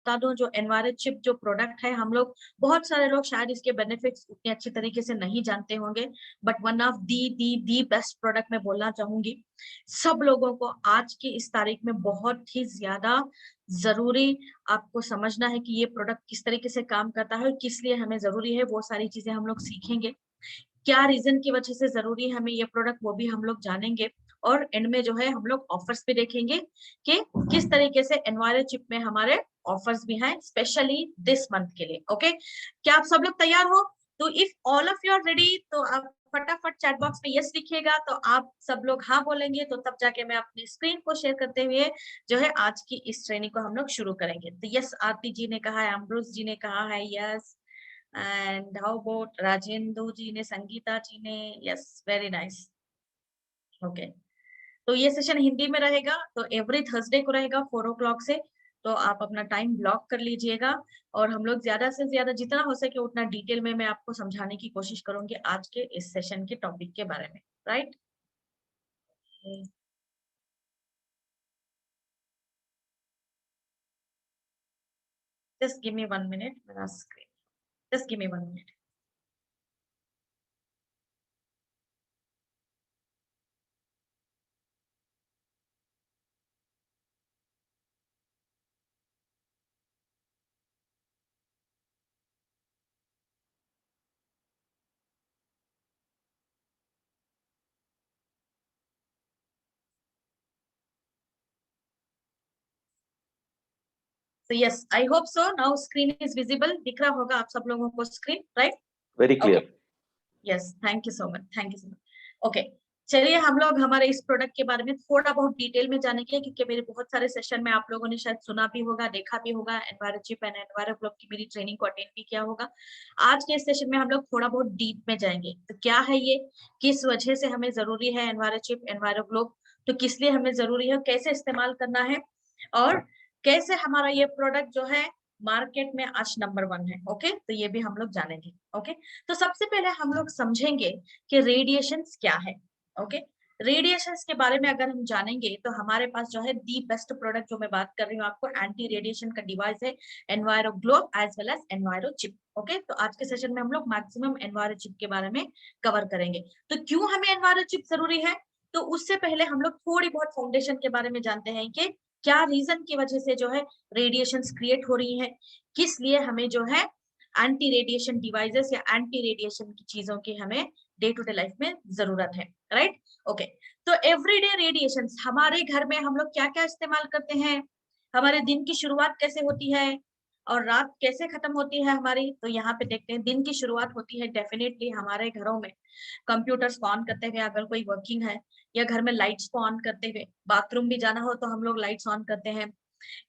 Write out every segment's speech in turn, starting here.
बता दूं, जो एनवायरचिप जो प्रोडक्ट है, हम लोग बहुत सारे लोग शायद इसके बेनिफिट्स उतने अच्छी तरीके से नहीं जानते होंगे, but one of the best product मैं बोलना चाहूंगी। सब लोगों को आज की इस तारीख में बहुत ही ज्यादा जरूरी आपको समझना है कि ये प्रोडक्ट किस तरीके से काम करता है और किस लिए हमें जरूरी है। वो सारी चीजें हम लोग सीखेंगे, क्या रीजन की वजह से जरूरी है हमें ये प्रोडक्ट, वो भी हम लोग जानेंगे। और एंड में जो है हम लोग ऑफर्स भी देखेंगे कि किस तरीके से एनवायरचिप में हमारे ऑफर्स भी हैं स्पेशली दिस मंथ के लिए। ओके, क्या आप सब लोग तैयार हो? तो if all of you are ready, तो आप फटाफट चैट बॉक्स में यस लिखिएगा। तो आप सब लोग हाँ बोलेंगे तो तब जाके मैं अपनी स्क्रीन को शेयर करते हुए जो है आज की इस ट्रेनिंग को हम लोग शुरू करेंगे। तो यस, आरती जी ने कहा है, अमरोज जी ने कहा है yes, and how about Rajendra ji ने, संगीता जी ने, यस, वेरी नाइस। ओके, तो ये सेशन हिंदी में रहेगा, तो एवरी थर्सडे को रहेगा 4 o'clock से। तो आप अपना टाइम ब्लॉक कर लीजिएगा और हम लोग ज्यादा से ज्यादा जितना हो सके उतना डिटेल में मैं आपको समझाने की कोशिश करूंगी आज के इस सेशन के टॉपिक के बारे में, right? Just give me 1 minute, मेरा screen, just give me 1 minute। So yes, I hope so. Now screen is visible. दिख रहा होगा आप सब लोगों को screen, right? Very clear. Okay. Yes, thank you so much. Thank you so much. Okay. चलिए हम लोग हमारे इस प्रोडक्ट के बारे में थोड़ा बहुत डिटेल में जानेंगे, क्योंकि मेरे बहुत सारे सेशन में आप लोगों ने शायद सुना भी होगा, देखा भी होगा, एनवायरचिप एंड एनवायरोग्लोब की मेरी ट्रेनिंग को अटेंड भी किया होगा। आज के इस सेशन में हम लोग थोड़ा बहुत डीप में जाएंगे। तो क्या है ये, किस वजह से हमें जरूरी है एनवायरचिप एनवायरोग्लोब, तो किस लिए हमें जरूरी है, कैसे इस्तेमाल करना है, और कैसे हमारा ये प्रोडक्ट जो है मार्केट में आज नंबर 1 है। ओके, तो ये भी हम लोग जानेंगे। ओके, तो सबसे पहले हम लोग समझेंगे कि रेडिएशंस क्या है। ओके, रेडिएशंस के बारे में अगर हम जानेंगे तो हमारे पास जो है दी बेस्ट प्रोडक्ट जो मैं बात कर रही हूँ आपको, एंटी रेडिएशन का डिवाइस है एनवायरोग्लोब एज वेल एज एनवायरोचिप। ओके, तो आज के सेशन में हम लोग मैक्सिमम एनवायरोचिप के बारे में कवर करेंगे। तो क्यों हमें एनवायरोचिप जरूरी है, तो उससे पहले हम लोग थोड़ी बहुत फाउंडेशन के बारे में जानते हैं कि क्या रीजन की वजह से जो है रेडिएशंस क्रिएट हो रही है, किस लिए हमें जो है एंटी रेडिएशन डिवाइसेस या एंटी रेडिएशन की चीजों की हमें डे टू डे लाइफ में जरूरत है, राइट? ओके, तो एवरीडे रेडिएशंस, हमारे घर में हम लोग क्या क्या इस्तेमाल करते हैं, हमारे दिन की शुरुआत कैसे होती है और रात कैसे खत्म होती है हमारी, तो यहाँ पे देखते हैं। दिन की शुरुआत होती है डेफिनेटली हमारे घरों में कंप्यूटर्स को ऑन करते हुए, अगर कोई वर्किंग है, या घर में लाइट्स को ऑन करते हुए, बाथरूम भी जाना हो तो हम लोग लाइट्स ऑन करते हैं,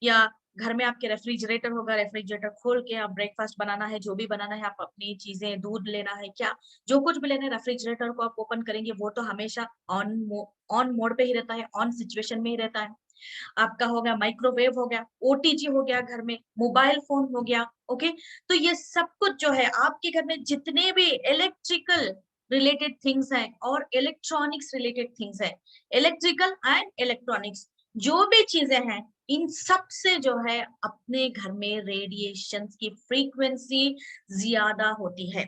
या घर में आपके रेफ्रिजरेटर होगा, रेफ्रिजरेटर खोल के आप ब्रेकफास्ट बनाना है, जो भी बनाना है, आप अपनी चीजें, दूध लेना है, क्या जो कुछ भी लेना है, रेफ्रिजरेटर को आप ओपन करेंगे, वो तो हमेशा ऑन मोड पे ही रहता है, ऑन सिचुएशन में ही रहता है। आपका हो गया माइक्रोवेव, हो गया ओटीजी, हो गया घर में मोबाइल फोन हो गया। ओके, तो ये सब कुछ जो है आपके घर में जितने भी इलेक्ट्रिकल रिलेटेड थिंग्स हैं और इलेक्ट्रॉनिक्स रिलेटेड थिंग्स हैं, इलेक्ट्रिकल एंड इलेक्ट्रॉनिक्स जो भी चीजें हैं, इन सब से जो है अपने घर में रेडिएशन की फ्रीक्वेंसी ज्यादा होती है।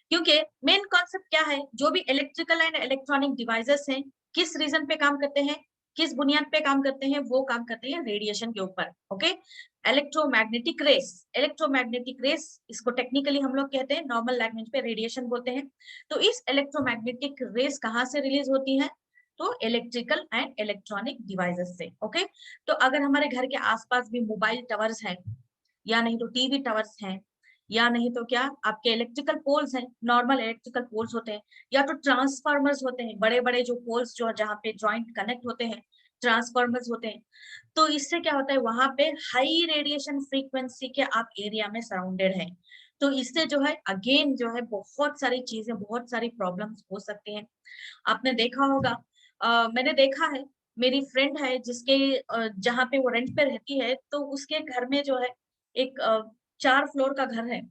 क्योंकि मेन कॉन्सेप्ट क्या है, जो भी इलेक्ट्रिकल एंड इलेक्ट्रॉनिक डिवाइसेस हैं, किस रीजन पे काम करते हैं, किस बुनियाद पे काम करते हैं, वो काम करते हैं रेडिएशन के ऊपर। Okay, electromagnetic rays, electromagnetic rays इसको टेक्निकली हम लोग कहते हैं, नॉर्मल लैंग्वेज पे रेडिएशन बोलते हैं। तो इस इलेक्ट्रोमैग्नेटिक रेस कहाँ से रिलीज होती है, तो इलेक्ट्रिकल एंड इलेक्ट्रॉनिक डिवाइसेस से। ओके, तो अगर हमारे घर के आसपास भी मोबाइल टावर्स हैं, या नहीं तो टीवी टावर्स हैं, या नहीं तो क्या आपके इलेक्ट्रिकल पोल्स हैं, नॉर्मल इलेक्ट्रिकल पोल्स होते हैं, या तो ट्रांसफार्मर्स होते हैं, बड़े बड़े जो पोल्स जो जहाँ पे जॉइंट कनेक्ट होते हैं, ट्रांसफार्मर्स होते हैं। तो इससे क्या होता है, वहां पे हाई रेडिएशन फ्रीक्वेंसी के आप एरिया में सराउंडेड हैं, तो इससे जो है अगेन जो है बहुत सारी चीजें, बहुत सारी प्रॉब्लम्स हो सकती हैं। आपने देखा होगा, मैंने देखा है, मेरी फ्रेंड है जिसके जहाँ पे वो रेंट पे रहती है, तो उसके घर में जो है एक 4 फ्लोर का घर है।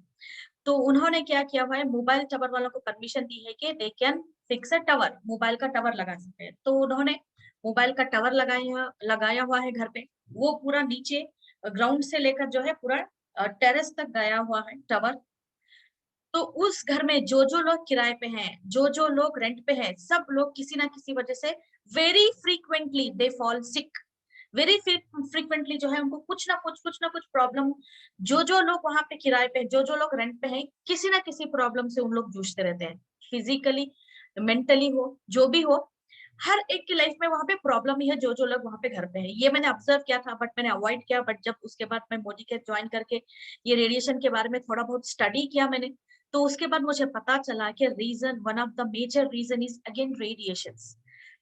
तो उन्होंने क्या किया हुआ है, मोबाइल टावर वालों को परमिशन दी है कि they can fix a tower, mobile का टावर लगा सकते हैं। तो उन्होंने मोबाइल का टावर लगाया हुआ है घर पे। वो पूरा नीचे ग्राउंड से लेकर जो है पूरा टेरेस तक गया हुआ है टावर। तो उस घर में जो लोग किराए पे हैं, जो लोग रेंट पे हैं, सब लोग किसी ना किसी वजह से very frequently they fall sick. Very frequently जो है उनको कुछ ना कुछ प्रॉब्लम, जो लोग वहां पे किराए पे, जो लोग रेंट पे हैं, किसी ना किसी प्रॉब्लम से उन लोग जूझते रहते हैं। फिजिकली, मेंटली हो, जो भी हो, हर एक की लाइफ में वहां पे प्रॉब्लम ही है। जो लोग वहां पे घर पे है, ये मैंने ऑब्जर्व किया था, बट मैंने अवॉइड किया। बट जब उसके बाद मैं मोदी के ज्वाइन करके ये रेडिएशन के बारे में थोड़ा बहुत स्टडी किया मैंने, तो उसके बाद मुझे पता चला कि reason, one of the major reason is again radiations.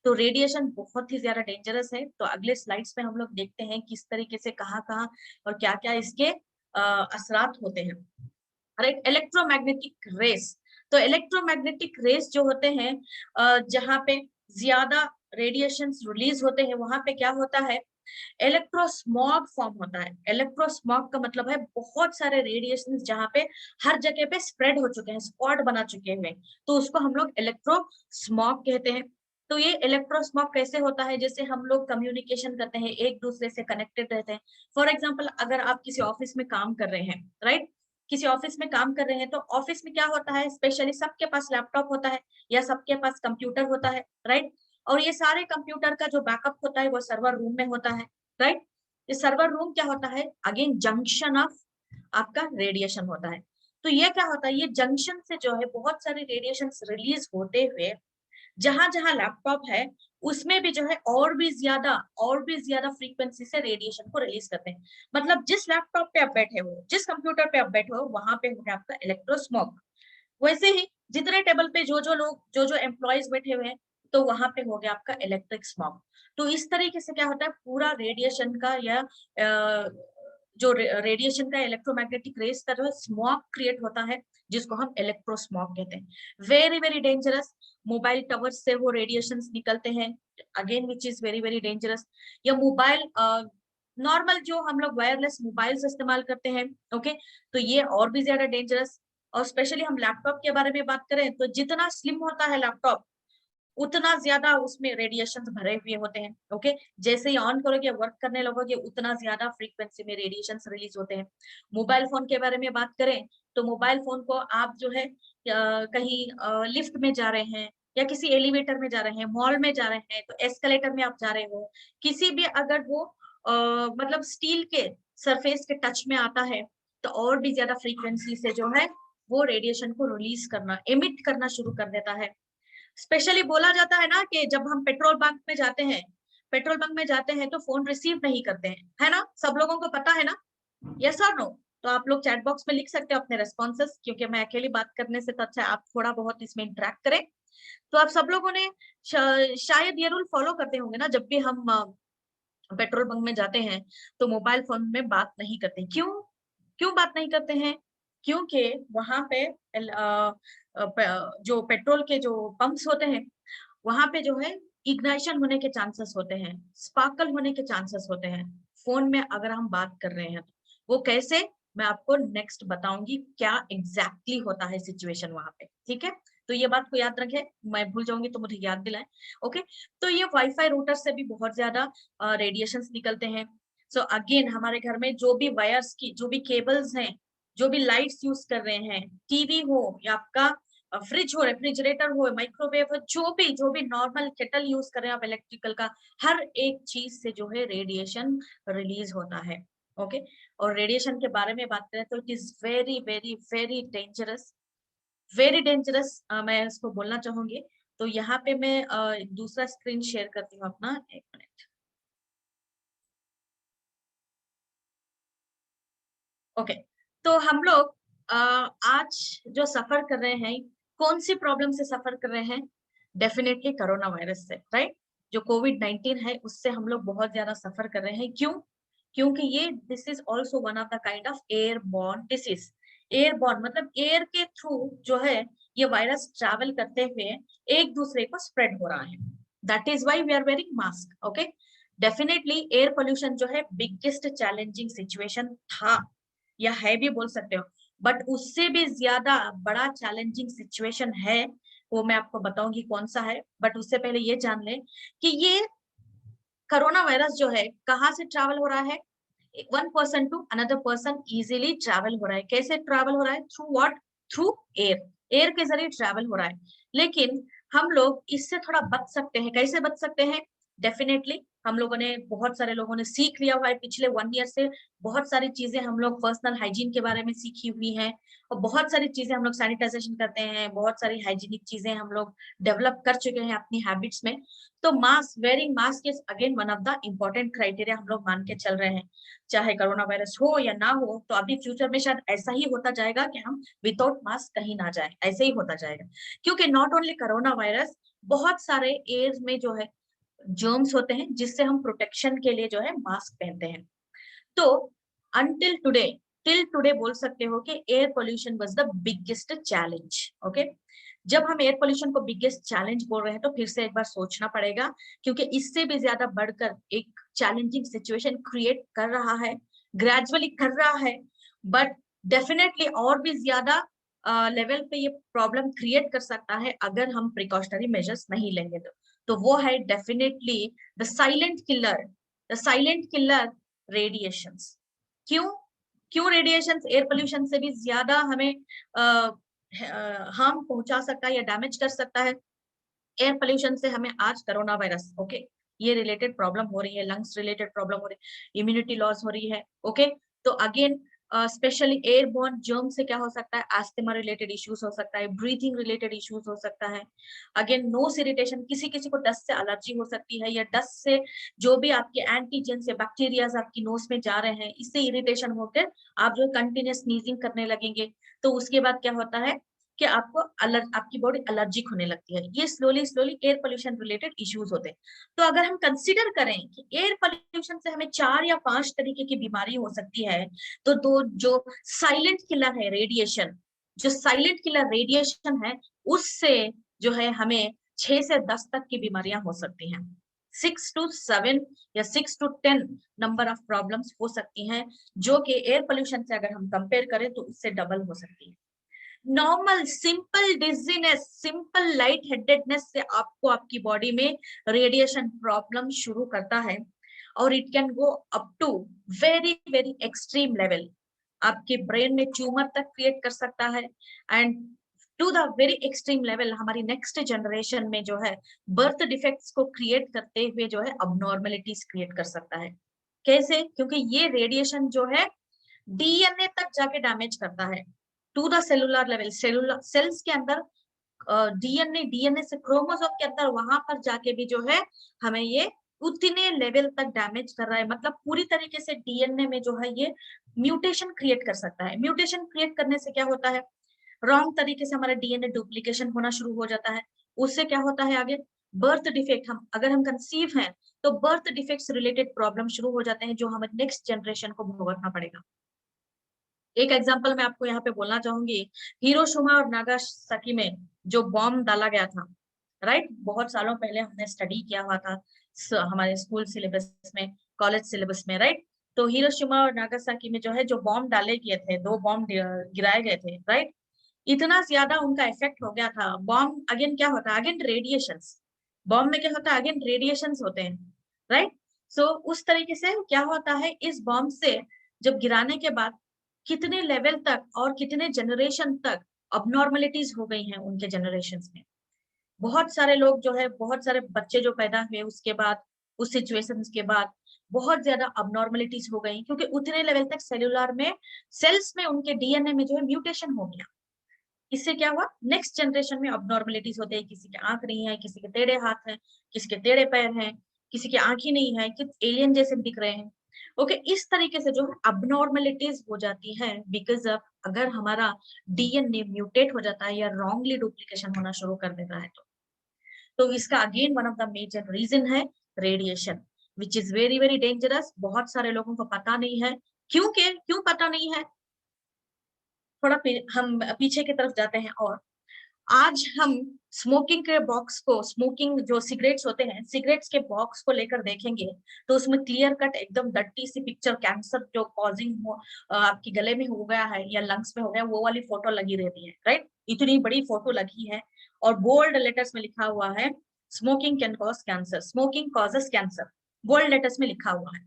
तो रेडिएशन बहुत ही ज्यादा डेंजरस है। तो अगले स्लाइड्स में हम लोग देखते हैं किस तरीके से कहाँ कहाँ और क्या क्या इसके असरात होते हैं। Right, electromagnetic rays. तो इलेक्ट्रोमैग्नेटिक रेस जो होते हैं, जहाँ पे ज्यादा रेडिएशंस रिलीज होते हैं, वहां पे क्या होता है, इलेक्ट्रोस्मॉग फॉर्म होता है। इलेक्ट्रोस्मॉग का मतलब है बहुत सारे रेडिएशन जहाँ पे हर जगह पे स्प्रेड हो चुके हैं, स्पॉट बना चुके हैं, तो उसको हम लोग इलेक्ट्रोस्मॉग कहते हैं। तो ये इलेक्ट्रोस्मॉग कैसे होता है, जैसे हम लोग कम्युनिकेशन करते हैं, एक दूसरे से कनेक्टेड रहते हैं। फॉर एग्जाम्पल, अगर आप किसी ऑफिस में काम कर रहे हैं, राइट, किसी ऑफिस में काम कर रहे हैं, तो ऑफिस में क्या होता है, स्पेशली सबके पास लैपटॉप होता है या सबके पास कंप्यूटर होता है, राइट। और ये सारे कंप्यूटर का जो बैकअप होता है वो सर्वर रूम में होता है, राइट। ये सर्वर रूम क्या होता है, अगेन जंक्शन ऑफ आपका रेडिएशन होता है। तो ये क्या होता है, ये जंक्शन से जो है बहुत सारे रेडिएशन रिलीज होते हुए जहां जहां लैपटॉप है उसमें भी जो है और भी ज्यादा फ्रीक्वेंसी से रेडिएशन को रिलीज करते हैं। मतलब जिस लैपटॉप पे आप बैठे हो, जिस कंप्यूटर पे आप बैठे हो, वहां पे हो गया आपका इलेक्ट्रोस्मोक। वैसे ही जितने टेबल पे जो लोग, जो एम्प्लॉयज बैठे हुए हैं, तो वहां पे हो गया आपका इलेक्ट्रिक स्मॉग। तो इस तरीके से क्या होता है, पूरा रेडिएशन का या जो रेडिएशन का, इलेक्ट्रोमैग्नेटिक रेस का जो है स्मॉग क्रिएट होता है, जिसको हम इलेक्ट्रोस्मॉग कहते हैं। Very very dangerous. Mobile tower से वो रेडिएशन निकलते हैं, again which is very very dangerous. या मोबाइल नॉर्मल जो हम लोग वायरलेस मोबाइल्स इस्तेमाल करते हैं, ओके, तो ये और भी ज्यादा डेंजरस। और स्पेशली हम लैपटॉप के बारे में बात करें, तो जितना स्लिम होता है लैपटॉप, उतना ज्यादा उसमें रेडिएशन भरे हुए होते हैं, ओके। जैसे ही ऑन करोगे, वर्क करने लगोगे, उतना ज्यादा फ्रीक्वेंसी में रेडिएशन रिलीज होते हैं। मोबाइल फोन के बारे में बात करें, तो मोबाइल फोन को आप जो है कहीं लिफ्ट में जा रहे हैं या किसी एलिवेटर में जा रहे हैं, मॉल में जा रहे हैं, तो एस्केलेटर में आप जा रहे हो, किसी भी अगर वो मतलब स्टील के सरफेस के टच में आता है, तो और भी ज्यादा फ्रीक्वेंसी से जो है वो रेडिएशन को रिलीज करना, एमिट करना शुरू कर देता है। स्पेशली बोला जाता है ना कि जब हम पेट्रोल पंप में जाते हैं, पेट्रोल पंप में जाते हैं तो फोन रिसीव नहीं करते हैं, है ना, सब लोगों को पता है ना, यस और नो। तो आप लोग चैट बॉक्स में लिख सकते हो अपने रेस्पॉन्सेस, क्योंकि मैं अकेली बात करने से तो अच्छा आप थोड़ा बहुत इसमें इंटरेक्ट करें। तो आप सब लोगों ने शायद ये रूल फॉलो करते होंगे ना, जब भी हम पेट्रोल पंप में जाते हैं तो मोबाइल फोन में बात नहीं करते। क्यों, क्यों बात नहीं करते हैं, क्योंकि वहां पे जो पेट्रोल के जो पंप्स होते हैं, वहां पे जो है इग्नाइशन होने के चांसेस होते हैं, स्पार्कल होने के चांसेस होते हैं फोन में अगर हम बात कर रहे हैं। तो वो कैसे, मैं आपको नेक्स्ट बताऊंगी क्या एग्जैक्टली होता है सिचुएशन वहां पे, ठीक है। तो ये बात को याद रखें, मैं भूल जाऊंगी तो मुझे याद दिलाएं, ओके। तो ये वाईफाई रूटर से भी बहुत ज्यादा रेडिएशन निकलते हैं। सो अगेन हमारे घर में जो भी वायर्स की, जो भी केबल्स हैं, जो भी लाइट्स यूज कर रहे हैं, टीवी हो या आपका फ्रिज हो, रेफ्रिजरेटर हो, माइक्रोवेव हो, जो भी नॉर्मल केटल यूज कर रहे हैं आप इलेक्ट्रिकल का, हर एक चीज से जो है रेडिएशन रिलीज होता है, ओके। और रेडिएशन के बारे में बात करें तो it is very very very dangerous, very dangerous, मैं इसको बोलना चाहूंगी। तो यहाँ पे मैं दूसरा स्क्रीन शेयर करती हूँ अपना, एक मिनट, ओके। तो हम लोग आज जो सफर कर रहे हैं, कौन सी प्रॉब्लम से सफर कर रहे हैं, डेफिनेटली कोरोना वायरस से, राइट। जो कोविड-19 है उससे हम लोग बहुत ज्यादा सफर कर रहे हैं। क्यों, क्योंकि ये this is also one of the kind of airborne disease. Airborne मतलब एयर के थ्रू जो है ये वायरस ट्रैवल करते हुए एक दूसरे को स्प्रेड हो रहा है। That is why we are wearing mask, okay. Definitely air pollution जो है बिगेस्ट चैलेंजिंग सिचुएशन था, या है भी बोल सकते हो, बट उससे भी ज्यादा बड़ा चैलेंजिंग सिचुएशन है, वो मैं आपको बताऊंगी कौन सा है। बट उससे पहले ये जान ले कि ये कोरोना वायरस जो है कहाँ से ट्रैवल हो रहा है, one person to another person easily travel हो रहा है। कैसे ट्रैवल हो रहा है? Through what? Through air. Air के जरिए ट्रैवल हो रहा है। लेकिन हम लोग इससे थोड़ा बच सकते हैं। कैसे बच सकते हैं? डेफिनेटली हम लोगों ने, बहुत सारे लोगों ने सीख लिया हुआ है पिछले 1 ईयर से। बहुत सारी चीजें हम लोग पर्सनल हाइजीन के बारे में सीखी हुई हैं, और बहुत सारी चीजें हम लोग सैनिटाइजेशन करते हैं, बहुत सारी हाइजीनिक चीजें हम लोग डेवलप कर चुके हैं अपनी हैबिट्स में। तो mask, wearing mask is again one of the important criteria हम लोग मान के चल रहे हैं। चाहे कोरोना वायरस हो या ना हो, तो अभी फ्यूचर में शायद ऐसा ही होता जाएगा कि हम विदाउट मास्क कहीं ना जाए, ऐसे ही होता जाएगा। क्योंकि नॉट ओनली कोरोना वायरस, बहुत सारे एयर में जो है जर्म्स होते हैं, जिससे हम प्रोटेक्शन के लिए जो है मास्क पहनते हैं। तो अंटिल टुडे, टिल टुडे बोल सकते हो कि air pollution was the biggest challenge. Okay, जब हम एयर पोल्यूशन को बिगेस्ट चैलेंज बोल रहे हैं, तो फिर से एक बार सोचना पड़ेगा, क्योंकि इससे भी ज्यादा बढ़कर एक चैलेंजिंग सिचुएशन क्रिएट कर रहा है, ग्रेजुअली कर रहा है, बट डेफिनेटली और भी ज्यादा लेवल पे ये प्रॉब्लम क्रिएट कर सकता है अगर हम प्रिकॉशनरी मेजर्स नहीं लेंगे। तो वो है definitely the silent killer, the silent killer, radiations. क्यों? क्यों रेडिएशंस एयर पोल्यूशन से भी ज्यादा हमें हार्म पहुंचा सकता है या डैमेज कर सकता है? एयर पोल्यूशन से हमें आज कोरोना वायरस, ओके, ये रिलेटेड प्रॉब्लम हो रही है, लंग्स रिलेटेड प्रॉब्लम हो रही है, इम्यूनिटी लॉस हो रही है। ओके, तो अगेन स्पेशली एयरबोर्न जर्म से क्या हो सकता है? अस्थमा रिलेटेड इश्यूज हो सकता है, ब्रीथिंग रिलेटेड इश्यूज हो सकता है। अगेन नोज इरिटेशन, किसी किसी को डस्ट से एलर्जी हो सकती है, या डस्ट से जो भी आपके एंटीजेंस या बैक्टीरियाज आपकी नोज में जा रहे हैं, इससे इरिटेशन होकर आप जो कंटिन्यूस स्नीजिंग करने लगेंगे, तो उसके बाद क्या होता है कि आपको आपकी बॉडी एलर्जिक होने लगती है। ये slowly slowly air pollution related issues होते हैं। तो अगर हम कंसीडर करें कि एयर पोल्यूशन से हमें 4 या 5 तरीके की बीमारी हो सकती है, तो दो जो साइलेंट किलर है रेडिएशन, जो साइलेंट किलर रेडिएशन है, उससे जो है हमें 6 से 10 तक की बीमारियां हो सकती हैं। 6 to 7 या 6 to 10 नंबर ऑफ प्रॉब्लम्स हो सकती हैं, जो कि एयर पोल्यूशन से अगर हम कंपेयर करें तो उससे डबल हो सकती है। Normal simple dizziness, simple light headedness से आपको आपकी बॉडी में रेडिएशन प्रॉब्लम शुरू करता है, और it can go up to very very extreme level. आपके ब्रेन में ट्यूमर तक क्रिएट कर सकता है, and to the very extreme level हमारी नेक्स्ट जनरेशन में जो है बर्थ डिफेक्ट्स को क्रिएट करते हुए जो है अबनॉर्मलिटीज क्रिएट कर सकता है। कैसे? क्योंकि ये रेडिएशन जो है डीएनए तक जाके डैमेज करता है, to the cellular level. Cellular cells के अंदर डीएनए, डीएनए से क्रोमोसोम के अंदर, वहां पर जाके भी जो है हमें ये उतने लेवल तक डैमेज कर रहा है। मतलब पूरी तरीके से डीएनए में जो है ये म्यूटेशन क्रिएट कर सकता है। म्यूटेशन क्रिएट करने से क्या होता है? रॉन्ग तरीके से हमारा डीएनए डुप्लीकेशन होना शुरू हो जाता है। उससे क्या होता है आगे? बर्थ डिफेक्ट, हम अगर हम कंसीव हैं तो बर्थ डिफेक्ट्स रिलेटेड प्रॉब्लम शुरू हो जाते हैं, जो हमें नेक्स्ट जनरेशन को भुगतना पड़ेगा। एक एग्जांपल मैं आपको यहाँ पे बोलना चाहूंगी, हिरोशिमा और नागासाकी में जो बॉम्ब डाला गया था, राइट, बहुत सालों पहले हमने स्टडी किया हुआ था हमारे स्कूल सिलेबस में, कॉलेज सिलेबस में, राइट। तो हिरोशिमा और नागासाकी में जो है जो बॉम्ब डाले गए थे, 2 बॉम्ब गिराए गए थे, राइट। इतना ज्यादा उनका इफेक्ट हो गया था। बॉम्ब अगेन क्या होता है? Again radiations. बॉम्ब में क्या होता है? अगेन रेडिएशंस होते हैं, राइट। सो उस तरीके से क्या होता है, इस बॉम्ब से जब गिराने के बाद कितने लेवल तक और कितने जनरेशन तक अबनॉर्मलिटीज हो गई हैं उनके जनरेशन में। बहुत सारे लोग जो है, बहुत सारे बच्चे जो पैदा हुए उसके बाद, उस सिचुएशन के बाद बहुत ज्यादा अबनॉर्मलिटीज हो गई, क्योंकि उतने लेवल तक सेलुलर में, सेल्स में, उनके डीएनए में जो है म्यूटेशन हो गया। इससे क्या हुआ? नेक्स्ट जनरेशन में अबनॉर्मलिटीज होते हैं। किसी के आंख नहीं है, किसी के टेढ़े हाथ हैं, किसी के टेढ़े पैर हैं, किसी की आंख ही नहीं है, कि एलियन जैसे दिख रहे हैं। ओके, इस तरीके से जो है अबनॉर्मलिटीज हो जाती है, बिकॉज ऑफ अगर हमारा डीएनए म्यूटेट हो जाता है या रॉन्गली डुप्लीकेशन होना शुरू कर देता है तो इसका again one of the major reason है radiation, which is very very dangerous. बहुत सारे लोगों को पता नहीं है। क्यों पता नहीं है? थोड़ा हम पीछे की तरफ जाते हैं, और आज हम स्मोकिंग के बॉक्स को, स्मोकिंग जो सिगरेट्स होते हैं, सिगरेट्स के बॉक्स को लेकर देखेंगे तो उसमें क्लियर कट एकदम डट्टी सी पिक्चर, कैंसर जो कॉजिंग हो, आपकी गले में हो गया है या लंग्स में हो गया, वो वाली फोटो लगी रहती है, राइट। इतनी बड़ी फोटो लगी है और बोल्ड लेटर्स में लिखा हुआ है, smoking can cause cancer, smoking causes cancer, bold letters में लिखा हुआ है।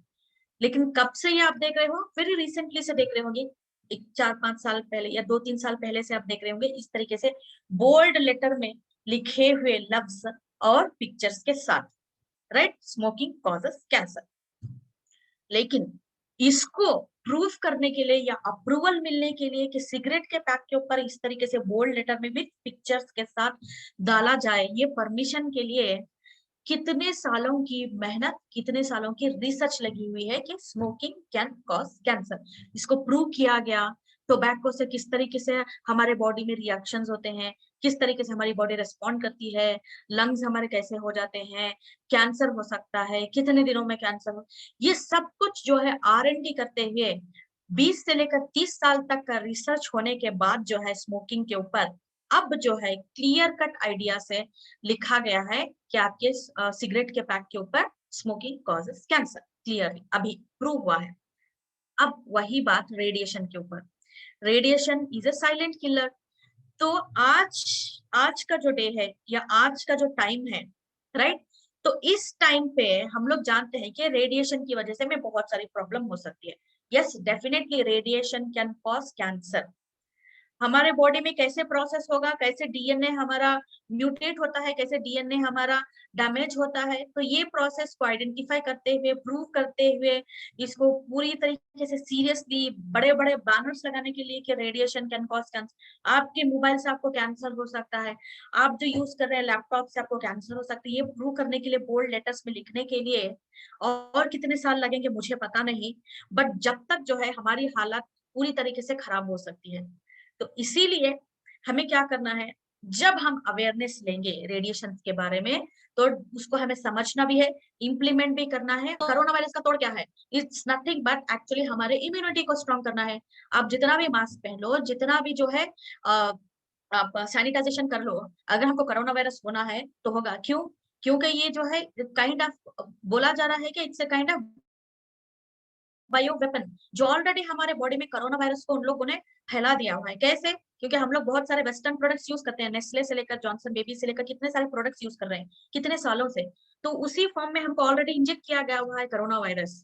लेकिन कब से ये आप देख रहे हो? वेरी रिसेंटली से देख रहे होंगे, एक 4-5 साल पहले या 2-3 साल पहले से आप देख रहे होंगे इस तरीके से बोल्ड लेटर में लिखे हुए लफ्ज और पिक्चर्स के साथ, राइट? Smoking causes cancer. लेकिन इसको प्रूफ करने के लिए या अप्रूवल मिलने के लिए कि सिगरेट के पैक के ऊपर इस तरीके से बोल्ड लेटर में भी पिक्चर्स के साथ डाला जाए, ये परमिशन के लिए कितने सालों की मेहनत, कितने सालों की रिसर्च लगी हुई है कि स्मोकिंग कैन कॉज कैंसर। इसको प्रूव किया गया। टोबैको से किस तरीके से हमारे बॉडी में रिएक्शंस होते हैं, किस तरीके से हमारी बॉडी रिस्पॉन्ड करती है, लंग्स हमारे कैसे हो जाते हैं, कैंसर हो सकता है, कितने दिनों में कैंसर हो, ये सब कुछ जो है R&D करते हुए 20 से लेकर 30 साल तक का रिसर्च होने के बाद जो है स्मोकिंग के ऊपर अब जो है क्लियर कट आइडिया से लिखा गया है कि आपके सिगरेट के पैक के ऊपर स्मोकिंग कॉजेस कैंसर, क्लियरली अभी प्रूव हुआ है। अब वही बात रेडिएशन के ऊपर, radiation is a silent killer. तो आज आज का जो डे है या आज का जो टाइम है, राइट, तो इस टाइम पे हम लोग जानते हैं कि रेडिएशन की वजह से हमें बहुत सारी प्रॉब्लम हो सकती है। Yes, definitely radiation can cause cancer. हमारे बॉडी में कैसे प्रोसेस होगा, कैसे डीएनए हमारा म्यूटेट होता है, कैसे डीएनए हमारा डैमेज होता है, तो ये प्रोसेस को आइडेंटिफाई करते हुए, प्रूव करते हुए, इसको पूरी तरीके से सीरियसली बड़े बड़े बैनर्स लगाने के लिए कि रेडिएशन कैन कॉज कैंसर, आपके मोबाइल से आपको कैंसर हो सकता है, आप जो यूज कर रहे हैं लैपटॉप से आपको कैंसर हो सकता है, ये प्रूव करने के लिए बोल्ड लेटर्स में लिखने के लिए और कितने साल लगेंगे मुझे पता नहीं, बट जब तक जो है हमारी हालत पूरी तरीके से खराब हो सकती है। तो इसीलिए हमें क्या करना है, जब हम अवेयरनेस लेंगे रेडिएशन के बारे में, तो उसको हमें समझना भी है, इम्प्लीमेंट भी करना है। कोरोना वायरस का तोड़ क्या है? इट्स नथिंग बट एक्चुअली हमारे इम्यूनिटी को स्ट्रॉन्ग करना है। आप जितना भी मास्क पहन लो, जितना भी जो है आप सैनिटाइजेशन कर लो, अगर हमको कोरोना वायरस होना है तो होगा। क्यों? क्योंकि ये जो है काइंड ऑफ बोला जा रहा है कि it's a kind of bio weapon, जो ऑलरेडी हमारे बॉडी में कोरोना वायरस को उन लोगों ने फैला दिया हुआ है। कैसे? क्योंकि हम लोग बहुत सारे वेस्टर्न प्रोडक्ट्स यूज करते हैं, नेस्ले से लेकर जॉनसन बेबी से लेकर कितने सारे प्रोडक्ट्स यूज कर रहे हैं कितने सालों से, तो उसी फॉर्म में हमको ऑलरेडी इंजेक्ट किया गया हुआ है कोरोना वायरस।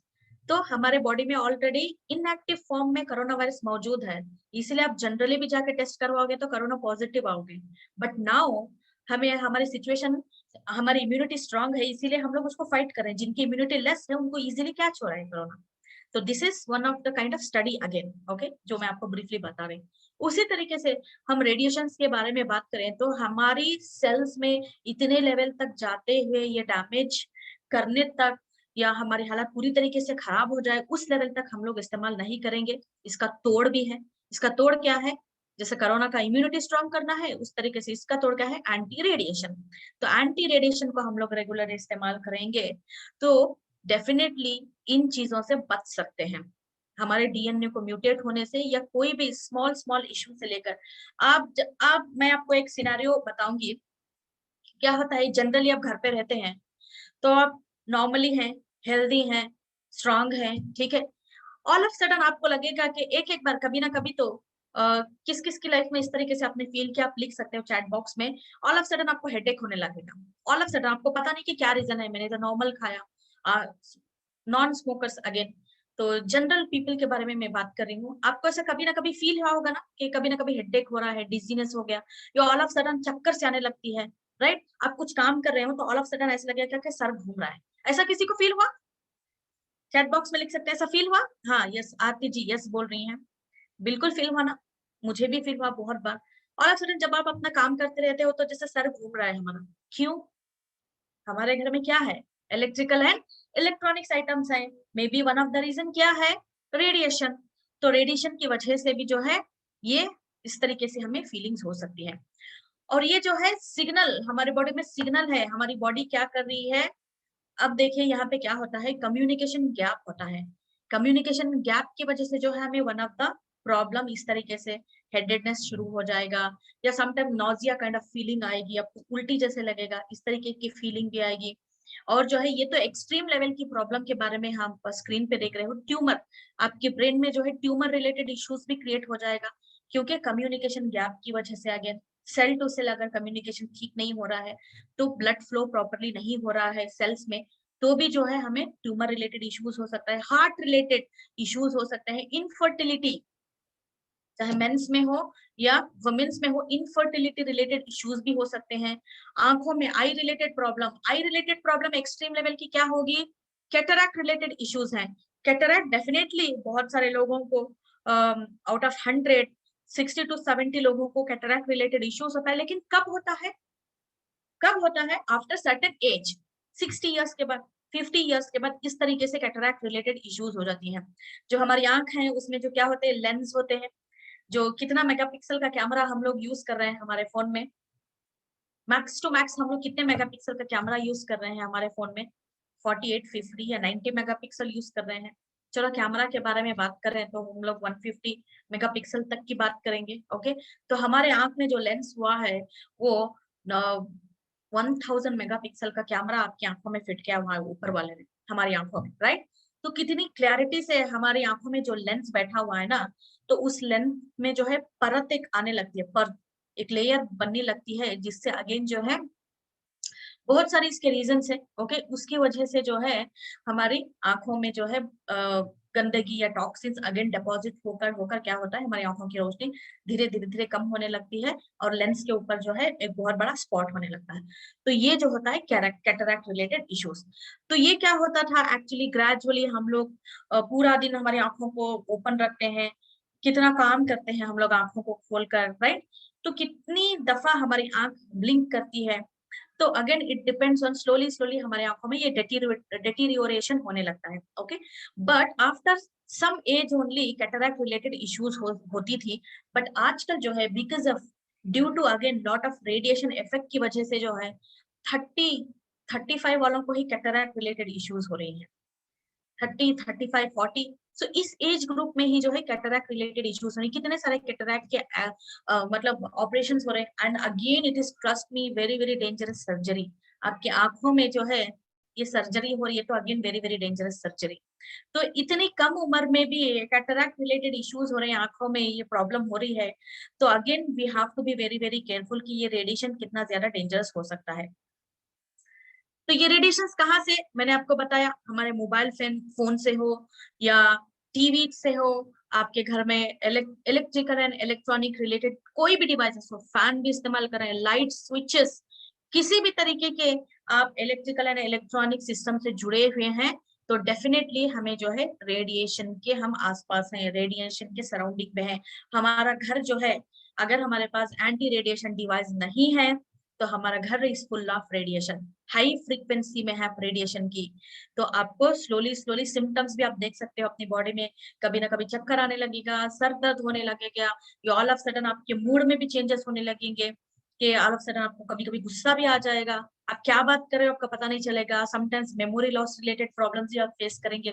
तो हमारे बॉडी में ऑलरेडी इनएक्टिव फॉर्म में कोरोना वायरस मौजूद है, इसलिए आप जनरली भी जाके टेस्ट करवाओगे तो कोरोना पॉजिटिव आओगे। बट नाउ हमें हमारी सिचुएशन, हमारी इम्यूनिटी स्ट्रांग है, इसीलिए हम लोग उसको फाइट कर रहे हैं। जिनकी इम्यूनिटी लेस है उनको इजिली कैच हो रहा है कोरोना। तो this is one of the kind of study again, okay, जो मैं आपको ब्रीफली बता रही हूँ। उसी तरीके से हम रेडिएशन के बारे में बात करें तो हमारी सेल्स में इतने लेवल तक जाते हुए ये डैमेज करने तक या हमारी हालत पूरी तरीके से खराब हो जाए उस लेवल तक हम लोग इस्तेमाल नहीं करेंगे। इसका तोड़ भी है। इसका तोड़ क्या है? जैसे कोरोना का इम्यूनिटी स्ट्रांग करना है, उस तरीके से इसका तोड़ क्या है? Anti radiation. तो एंटी रेडिएशन को हम लोग रेगुलर इस्तेमाल करेंगे तो डेफिनेटली इन चीजों से बच सकते हैं, हमारे डीएनए को म्यूटेट होने से या कोई भी स्मॉल स्मॉल इश्यू से लेकर। आप मैं आपको एक सिनेरियो बताऊंगी। क्या होता है, जनरली आप घर पे रहते हैं तो आप नॉर्मली हैं, हेल्दी हैं, स्ट्रांग हैं, ठीक है। ऑल ऑफ सडन आपको लगेगा कि एक एक बार कभी ना कभी तो किस किस की लाइफ में इस तरीके से आपने फील किया, आप लिख सकते हो चैट बॉक्स में। ऑल ऑफ सडन आपको हेडेक होने लगेगा, ऑल ऑफ सडन आपको पता नहीं कि क्या रीजन है, मैंने तो नॉर्मल खाया। नॉन स्मोकर्स अगेन, तो जनरल पीपल के बारे में मैं बात कर रही हूँ। आपको ऐसा कभी ना कभी फील हुआ होगा ना कि कभी ना कभी हेडेक हो रहा है, डिजीनेस हो गया, या ऑल ऑफ सडन चक्कर से आने लगती है, राइट? आप कुछ काम कर रहे हो तो ऑल ऑफ सडन ऐसा लगेगा कि सर घूम रहा है। ऐसा किसी को फील हुआ? चैट बॉक्स में लिख सकते हैं, ऐसा फील हुआ? हाँ, यस, आरती जी यस बोल रही हैं। बिल्कुल फील हुआ ना? मुझे भी फील हुआ बहुत बार। ऑल ऑफ सडन जब आप अपना काम करते रहते हो तो जैसे सर घूम रहा है हमारा। क्यों? हमारे घर में क्या है? इलेक्ट्रिकल एंड इलेक्ट्रॉनिक्स आइटम्स हैं। Maybe one of the reason क्या है? रेडिएशन। तो रेडिएशन की वजह से भी जो है ये इस तरीके से हमें फीलिंग्स हो सकती है। और ये जो है सिग्नल, हमारे बॉडी में सिग्नल है, हमारी बॉडी क्या कर रही है। अब देखिए यहाँ पे क्या होता है, कम्युनिकेशन गैप होता है। कम्युनिकेशन गैप की वजह से जो है हमें वन ऑफ द प्रॉब्लम इस तरीके से हेडेडनेस शुरू हो जाएगा, या sometime nausea kind of feeling आएगी, आपको उल्टी जैसे लगेगा, इस तरीके की फीलिंग भी आएगी। और जो है ये तो एक्सट्रीम लेवल की प्रॉब्लम के बारे में हम स्क्रीन पे देख रहे हो। ट्यूमर, आपके ब्रेन में जो है ट्यूमर रिलेटेड इश्यूज भी क्रिएट हो जाएगा, क्योंकि कम्युनिकेशन गैप की वजह से अगेन सेल टू सेल अगर कम्युनिकेशन ठीक नहीं हो रहा है तो ब्लड फ्लो प्रॉपरली नहीं हो रहा है सेल्स में, तो भी जो है हमें ट्यूमर रिलेटेड इश्यूज हो सकता है, हार्ट रिलेटेड इश्यूज हो सकते हैं, इनफर्टिलिटी चाहे मेंस में हो या वुमेन्स में हो, इनफर्टिलिटी रिलेटेड इश्यूज भी हो सकते हैं। आंखों में I related problem extreme level की क्या होगी? कैटरैक्ट रिलेटेड इश्यूज हैं। कैटरैक्ट डेफिनेटली बहुत सारे लोगों को आउट ऑफ 100 60 to 70 लोगों को कैटरैक्ट रिलेटेड इश्यूज होता है, लेकिन कब होता है? कब होता है? आफ्टर सर्टेन एज, 60 इयर्स के बाद, 50 इयर्स के बाद इस तरीके से कैटरैक्ट रिलेटेड इश्यूज हो जाती हैं। जो हमारी आंख है उसमें जो क्या होते हैं, लेंस होते हैं। जो कितना मेगापिक्सल का कैमरा हम लोग यूज कर रहे हैं हमारे फोन में, मैक्स टू मैक्स हम लोग कितने मेगापिक्सल का कैमरा यूज कर रहे हैं हमारे फोन में? 48, 50 या 90 मेगापिक्सल यूज कर रहे हैं। चलो कैमरा के बारे में बात करें तो हम लोग 150 मेगापिक्सल तक की बात करेंगे। ओके, तो हमारे आंख में जो लेंस हुआ है वो 1000 मेगापिक्सल का कैमरा आपकी आंखों में फिट किया हुआ है ऊपर वाले ने, हमारी आंखों में, राइट? तो कितनी क्लैरिटी से हमारी आंखों में जो लेंस बैठा हुआ है ना, तो उस लेंस में जो है परत एक आने लगती है, परत एक लेयर बनने लगती है, जिससे अगेन जो है बहुत सारी इसके रीजंस है। ओके, उसकी वजह से जो है हमारी आंखों में जो है गंदगी या टॉक्सिन्स अगेन डिपॉजिट होकर होकर क्या होता है, हमारी आंखों की रोशनी धीरे धीरे धीरे कम होने लगती है और लेंस के ऊपर जो है एक बहुत बड़ा स्पॉट होने लगता है। तो ये जो होता है कैटरैक्ट रिलेटेड इश्यूज। तो ये क्या होता था एक्चुअली, ग्रेजुअली हम लोग पूरा दिन हमारी आंखों को ओपन रखते हैं, कितना काम करते हैं हम लोग आंखों को खोलकर, राइट? तो कितनी दफा हमारी आंख ब्लिंक करती है, तो again it depends on, slowly slowly हमारे आंखों में ये डेटीरियोरेशन होने लगता है। Okay, but after some age only cataract related issues होती थी। बट आजकल जो है because of, due to again lot of radiation effect की वजह से जो है 30-35 वालों को ही कैटरैक्ट रिलेटेड इश्यूज हो रही है। 30, 35, 40, सो इस एज ग्रुप में ही जो है कैटरैक्ट रिलेटेड इश्यूज हो रही, कितने सारे कैटरैक्ट के मतलब ऑपरेशंस हो रहे हैं। And again it is, trust me, very very dangerous surgery. आपकी आंखों में जो है ये सर्जरी हो रही है, तो again very very dangerous surgery. तो इतनी कम उम्र में भी कैटरैक्ट रिलेटेड इश्यूज हो रहे हैं, आंखों में ये प्रॉब्लम हो रही है, तो again we have to be very very careful कि ये रेडिएशन कितना ज्यादा डेंजरस हो सकता है। तो ये रेडिएशंस कहाँ से, मैंने आपको बताया, हमारे मोबाइल फोन से हो या टीवी से हो, आपके घर में इलेक्ट्रिकल एंड इलेक्ट्रॉनिक रिलेटेड कोई भी डिवाइसेस हो, फैन भी इस्तेमाल कर रहे हैं, लाइट स्विचेस, किसी भी तरीके के आप इलेक्ट्रिकल एंड इलेक्ट्रॉनिक सिस्टम से जुड़े हुए हैं, तो डेफिनेटली हमें जो है रेडिएशन के हम आसपास हैं, रेडिएशन के सराउंडिंग में है। हमारा घर जो है, अगर हमारे पास एंटी रेडिएशन डिवाइस नहीं है, तो हमारा घर is full of radiation, high frequency में है रेडिएशन की। तो आपको स्लोली स्लोली सिम्टम्स भी आप देख सकते हो अपनी बॉडी में, कभी ना कभी चक्कर आने लगेगा, सर दर्द होने लगेगा, या ऑल ऑफ सडन आपके मूड में भी चेंजेस होने लगेंगे, कि ऑल ऑफ सडन आपको कभी कभी गुस्सा भी आ जाएगा, आप क्या बात कर रहे हो आपका पता नहीं चलेगा। Sometimes memory loss related problems भी आप फेस करेंगे,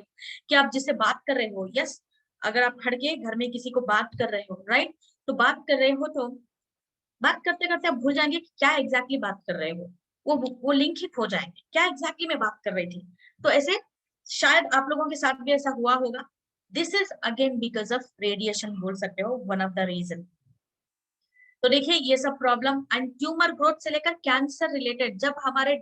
कि आप जिससे बात कर रहे हो, यस, अगर आप खड़ के घर में किसी को बात कर रहे हो, राइट, तो बात कर रहे हो तो बात करते करते आप भूल जाएंगे कि क्या एग्जैक्टली बात कर रहे हो, वो लिंक ही खो जाएंगे, क्या एग्जैक्टली मैं बात कर रही थी। तो ऐसे शायद आप लोगों के साथ भी ऐसा हुआ होगा। This is again because of radiation, बोल सकते हो वन ऑफ द रीजन। तो देखिए ये सब प्रॉब्लम एंड ट्यूमर ग्रोथ से लेकर कैंसर रिलेटेड, जब हमारे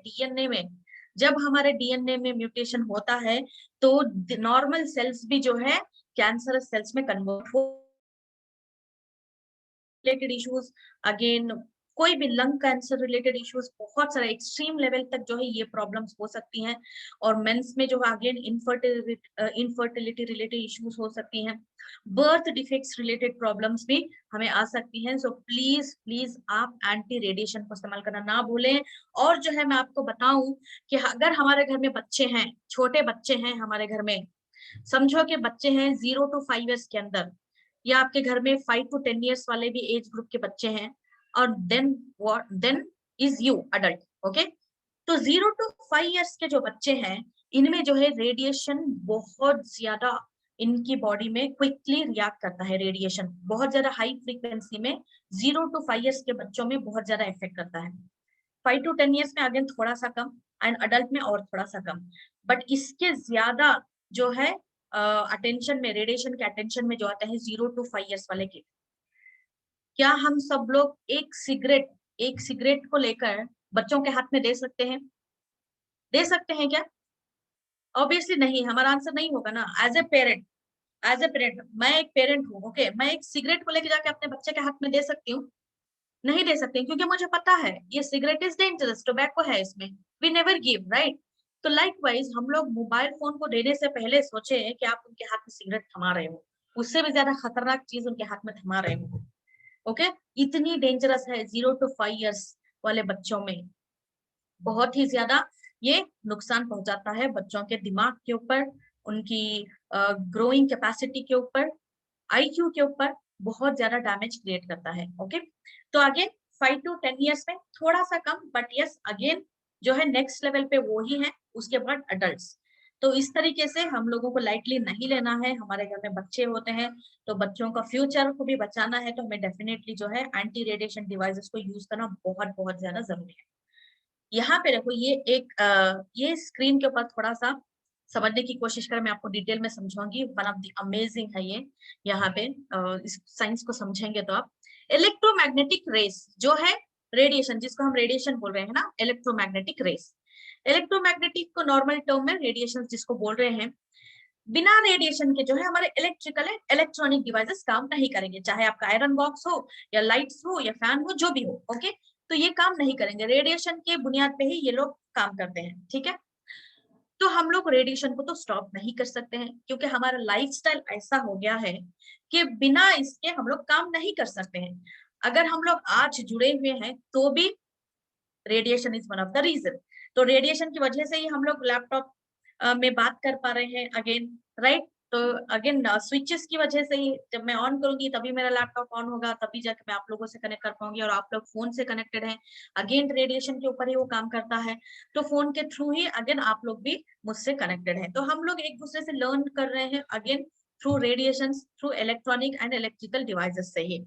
डीएनए में म्यूटेशन होता है, तो नॉर्मल सेल्स भी जो है कैंसरस सेल्स में कन्वर्ट हो रिलेटेड इश्यूज, अगेन कोई भी लंग कैंसर रिलेटेड इश्यूज, बहुत सारे एक्सट्रीम लेवल तक जो है ये प्रॉब्लम्स हो सकती हैं। और मेंस में जो है अगेन इनफर्टिलिटी रिलेटेड इश्यूज हो सकती हैं, बर्थ डिफेक्ट्स रिलेटेड प्रॉब्लम्स भी हमें आ सकती हैं। सो प्लीज प्लीज आप एंटी रेडिएशन को इस्तेमाल करना ना भूलें। और जो है मैं आपको बताऊं कि अगर हमारे घर में बच्चे हैं, छोटे बच्चे हैं हमारे घर में, समझो कि बच्चे हैं 0 to 5 ईयर्स के अंदर, या आपके घर में 5 to 10 ईयर्स वाले भी एज ग्रुप के बच्चे हैं, और then is you adult. Okay, तो 0 to 5 ईयर्स के जो बच्चे हैं, इनमें जो है रेडिएशन बहुत ज्यादा, इनकी बॉडी में क्विकली रिएक्ट करता है, रेडिएशन बहुत ज्यादा हाई फ्रीक्वेंसी में 0 to 5 ईयर्स के बच्चों में बहुत ज्यादा इफेक्ट करता है। 5 to 10 ईयर्स में अगेन थोड़ा सा कम, एंड अडल्ट में और थोड़ा सा कम, बट इसके ज्यादा जो है अटेंशन में, रेडिएशन के अटेंशन में जो आते हैं 0 to 5 ईयर्स वाले के। क्या हम सब लोग एक सिगरेट को लेकर बच्चों के हाथ में दे सकते हैं? दे सकते हैं क्या? ऑब्वियसली नहीं, हमारा आंसर नहीं होगा ना। एज ए पेरेंट, मैं एक पेरेंट हूँ, ओके, मैं एक सिगरेट को लेके जाके अपने बच्चे के हाथ में दे सकती हूँ? नहीं दे सकते, क्योंकि मुझे पता है ये सिगरेट इज डेंजरस, टोबैको है इसमें, वी नेवर गिव, राइट? तो लाइकवाइज हम लोग मोबाइल फोन को देने से पहले सोचे कि आप उनके हाथ में सिगरेट थमा रहे हो, उससे भी ज्यादा खतरनाक चीज उनके हाथ में थमा रहे हो, ओके? इतनी डेंजरस है 0 to 5 years वाले बच्चों में, बहुत ही ज्यादा ये नुकसान पहुंचाता है बच्चों के दिमाग के ऊपर, उनकी ग्रोइंग कैपेसिटी के ऊपर, आईक्यू के ऊपर बहुत ज्यादा डैमेज क्रिएट करता है, ओके? तो आगे 5 to 10 years में थोड़ा सा कम, बट यस अगेन जो है नेक्स्ट लेवल पे वो ही है, उसके बाद अडल्ट। तो इस तरीके से हम लोगों को लाइटली नहीं लेना है, हमारे घर में बच्चे होते हैं तो बच्चों का फ्यूचर को भी बचाना है, तो हमें डेफिनेटली जो है एंटी रेडिएशन डिवाइसेस को यूज करना बहुत बहुत ज्यादा जरूरी है। यहाँ पे देखो ये एक ये स्क्रीन के ऊपर थोड़ा सा समझने की कोशिश करें, मैं आपको डिटेल में समझाऊंगी, वन ऑफ द अमेजिंग है ये। यहाँ पे इस साइंस को समझेंगे तो आप, इलेक्ट्रोमैग्नेटिक रेस जो है, रेडिएशन जिसको हम रेडिएशन बोल रहे हैं ना, इलेक्ट्रोमैग्नेटिक रेस, इलेक्ट्रोमैग्नेटिक को नॉर्मल टर्म में रेडिएशन जिसको बोल रहे हैं, बिना रेडिएशन के जो है हमारे इलेक्ट्रिकल एंड इलेक्ट्रॉनिक डिवाइसेस काम नहीं करेंगे, चाहे आपका आयरन बॉक्स हो या लाइट्स हो या फैन हो, जो भी हो, ओके? तो ये काम नहीं करेंगे, रेडिएशन के बुनियाद पे ही ये लोग काम करते हैं, ठीक है? तो हम लोग रेडिएशन को तो स्टॉप नहीं कर सकते हैं, क्योंकि हमारा लाइफस्टाइल ऐसा हो गया है कि बिना इसके हम लोग काम नहीं कर सकते हैं। अगर हम लोग आज जुड़े हुए हैं तो भी radiation is one of the reason. तो रेडिएशन की वजह से ही हम लोग लैपटॉप में बात कर पा रहे हैं अगेन, राइट? तो अगेन स्विचेस की वजह से ही जब मैं ऑन करूंगी तभी मेरा लैपटॉप ऑन होगा, तभी जाके मैं आप लोगों से कनेक्ट कर पाऊंगी, और आप लोग फोन से कनेक्टेड हैं, अगेन रेडिएशन के ऊपर ही वो काम करता है। तो फोन के थ्रू ही अगेन आप लोग भी मुझसे कनेक्टेड हैं, तो हम लोग एक दूसरे से लर्न कर रहे हैं again through radiation, through electronic and electrical devices से ही।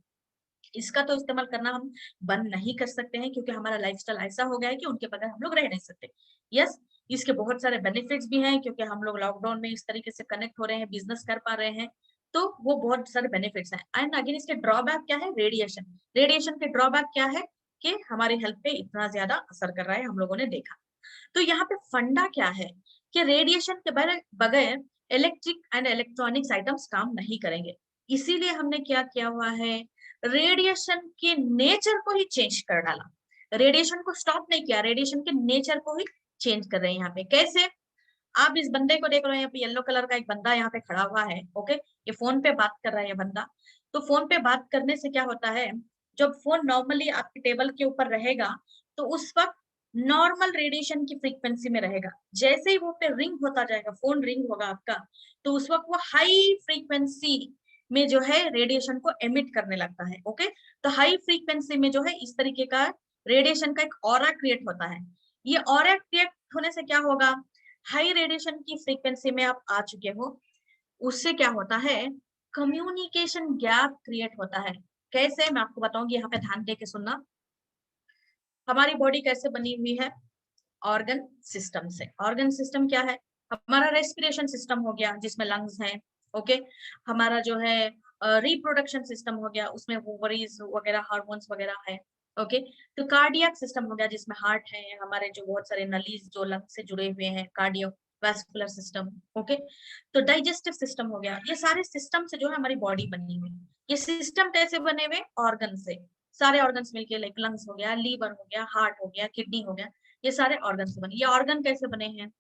इसका तो इस्तेमाल करना हम बंद नहीं कर सकते हैं, क्योंकि हमारा लाइफस्टाइल ऐसा हो गया है कि उनके बगैर हम लोग रह नहीं सकते। यस, इसके बहुत सारे बेनिफिट्स भी हैं, क्योंकि हम लोग लॉकडाउन में इस तरीके से कनेक्ट हो रहे हैं, बिजनेस कर पा रहे हैं, तो वो बहुत सारे बेनिफिट्स हैं। एंड अगेन इसके ड्रॉबैक क्या है? रेडिएशन, रेडिएशन के ड्रॉबैक क्या है कि हमारी हेल्थ पे इतना ज्यादा असर कर रहा है, हम लोगों ने देखा। तो यहाँ पे फंडा क्या है कि रेडिएशन के बगैर इलेक्ट्रिक एंड इलेक्ट्रॉनिक्स आइटम्स काम नहीं करेंगे। इसीलिए हमने क्या किया हुआ है, रेडिएशन के नेचर को ही चेंज कर डाला, रेडिएशन को स्टॉप नहीं किया, रेडिएशन के नेचर को ही चेंज कर रहे हैं। यहाँ पे कैसे? आप इस बंदे को देख रहे हैं, यहाँ पे येलो कलर का एक बंदा यहाँ पे खड़ा हुआ है, ओके? ये फोन पे बात कर रहा है ये बंदा। तो फोन पे बात करने से क्या होता है, जब फोन नॉर्मली आपके टेबल के ऊपर रहेगा तो उस वक्त नॉर्मल रेडिएशन की फ्रीक्वेंसी में रहेगा, जैसे ही वो पे रिंग होता जाएगा, फोन रिंग होगा आपका, तो उस वक्त वो हाई फ्रीक्वेंसी में जो है रेडिएशन को एमिट करने लगता है, ओके? तो हाई फ्रीक्वेंसी में जो है इस तरीके का रेडिएशन का एक ऑरा क्रिएट होता है। ये ऑरा क्रिएट होने से क्या होगा, हाई रेडिएशन की फ्रीक्वेंसी में आप आ चुके हो, उससे क्या होता है, कम्युनिकेशन गैप क्रिएट होता है। कैसे? मैं आपको बताऊंगी, यहाँ पे ध्यान दे के सुनना। हमारी बॉडी कैसे बनी हुई है? ऑर्गन सिस्टम से। ऑर्गन सिस्टम क्या है? हमारा रेस्पिरेशन सिस्टम हो गया जिसमें लंग्स हैं, ओके? हमारा जो है रिप्रोडक्शन सिस्टम हो गया, उसमें ओवरीज वगैरह हार्मोन्स वगैरह है, ओके? तो कार्डियक सिस्टम हो गया जिसमें हार्ट है, हमारे जो बहुत सारे नलीज जो लंग से जुड़े हुए हैं, कार्डियो वैस्कुलर सिस्टम, ओके? तो डाइजेस्टिव सिस्टम हो गया। ये सारे सिस्टम से जो है हमारी बॉडी बनी हुई है। ये सिस्टम कैसे बने हुए? ऑर्गन से। सारे ऑर्गन्स मिलके, लाइक लंग्स हो गया, लीवर हो गया, हार्ट हो गया, किडनी हो गया, ये सारे ऑर्गन से बने। ये ऑर्गन कैसे बने हैं?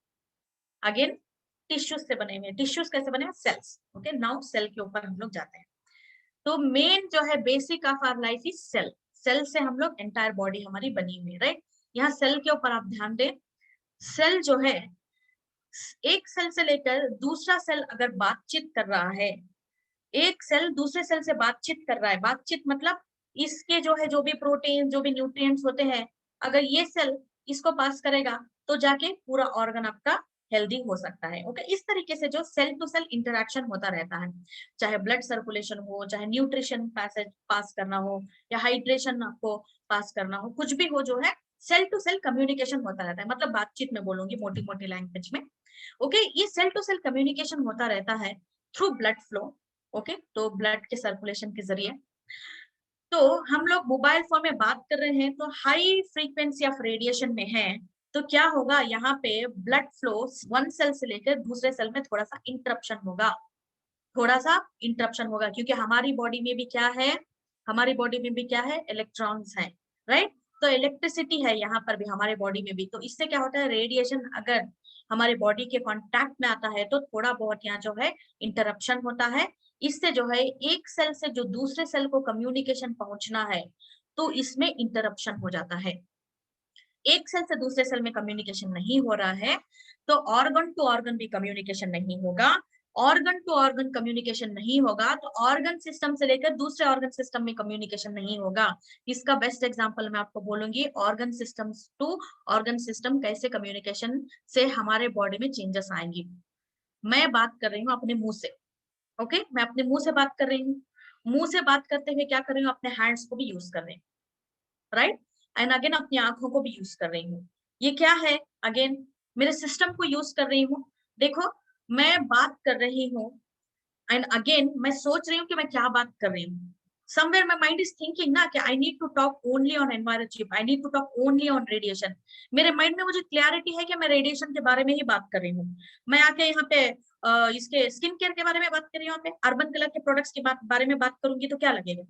अगेन टिश्यूज से बने हुए हैं। टिश्यूज कैसे बने हैं? Sales, okay? नाउ सेल के ऊपर हम लोग जाते हैं। तो मेन जो है basic of our life is cell. Cell से हम लोग एंटायर बॉडी हमारी बनी हुई है, राइट? यहाँ सेल के ऊपर आप ध्यान दें, सेल जो है, एक सेल से लेकर दूसरा सेल अगर बातचीत कर रहा है, एक सेल दूसरे सेल से बातचीत कर रहा है, बातचीत मतलब इसके जो है जो भी प्रोटीन जो भी न्यूट्रिएंट्स होते हैं, अगर ये सेल इसको पास करेगा तो जाके पूरा ऑर्गन आपका हेल्दी हो सकता है, ओके? इस तरीके से जो सेल टू सेल इंटरेक्शन होता रहता है, चाहे ब्लड सर्कुलेशन हो, चाहे न्यूट्रिशन पैसेज पास करना हो, या हाइड्रेशन आपको पास करना हो, कुछ भी हो, जो है सेल टू सेल कम्युनिकेशन होता रहता है। मतलब बातचीत में बोलूंगी मोटी मोटी लैंग्वेज में, ओके? ये सेल टू सेल कम्युनिकेशन होता रहता है थ्रू ब्लड फ्लो, ओके? तो ब्लड के सर्कुलेशन के जरिए। तो हम लोग मोबाइल फोन में बात कर रहे हैं तो हाई फ्रीक्वेंसी ऑफ रेडिएशन में है, तो क्या होगा, यहाँ पे ब्लड फ्लो वन सेल से लेकर दूसरे सेल में थोड़ा सा इंटरप्शन होगा, थोड़ा सा इंटरप्शन होगा, क्योंकि हमारी बॉडी में भी क्या है, हमारी बॉडी में भी क्या है, इलेक्ट्रॉन्स है, राइट। तो इलेक्ट्रिसिटी है यहाँ पर भी हमारे बॉडी में भी, तो इससे क्या होता है, रेडिएशन अगर हमारे बॉडी के कांटेक्ट में आता है तो थोड़ा बहुत यहाँ जो है इंटरप्शन होता है। इससे जो है एक सेल से जो दूसरे सेल को कम्युनिकेशन पहुंचना है तो इसमें इंटरप्शन हो जाता है। एक सेल से दूसरे सेल में कम्युनिकेशन नहीं हो रहा है तो ऑर्गन टू ऑर्गन भी कम्युनिकेशन नहीं होगा। ऑर्गन टू ऑर्गन कम्युनिकेशन नहीं होगा तो ऑर्गन सिस्टम से लेकर दूसरे ऑर्गन सिस्टम में कम्युनिकेशन नहीं होगा। इसका बेस्ट एग्जांपल मैं आपको बोलूंगी, organ system to organ system कैसे कम्युनिकेशन से हमारे बॉडी में चेंजेस आएंगी। मैं बात कर रही हूँ अपने मुंह से, ओके, मैं अपने मुंह से बात कर रही हूँ। मुंह से बात करते हुए क्या कर रही हूँ, अपने हैंड्स को भी यूज कर रही हूँ, राइट, एंड अगेन अपनी आंखों को भी यूज कर रही हूँ। ये क्या है, अगेन मेरे सिस्टम को यूज कर रही हूँ। देखो मैं बात कर रही हूँ एंड अगेन मैं सोच रही हूँ कि मैं क्या बात कर रही हूँ। Somewhere my mind is thinking ना कि I need to talk only on environment, I need to talk only on radiation. मेरे माइंड में मुझे क्लैरिटी है कि मैं रेडिएशन के बारे में ही बात कर रही हूँ। मैं आके यहाँ पे इसके स्किन केयर के बारे में बात कर रही हूँ, यहाँ पे अर्बन कलर के प्रोडक्ट्स के बारे में बात करूंगी तो क्या लगेगा।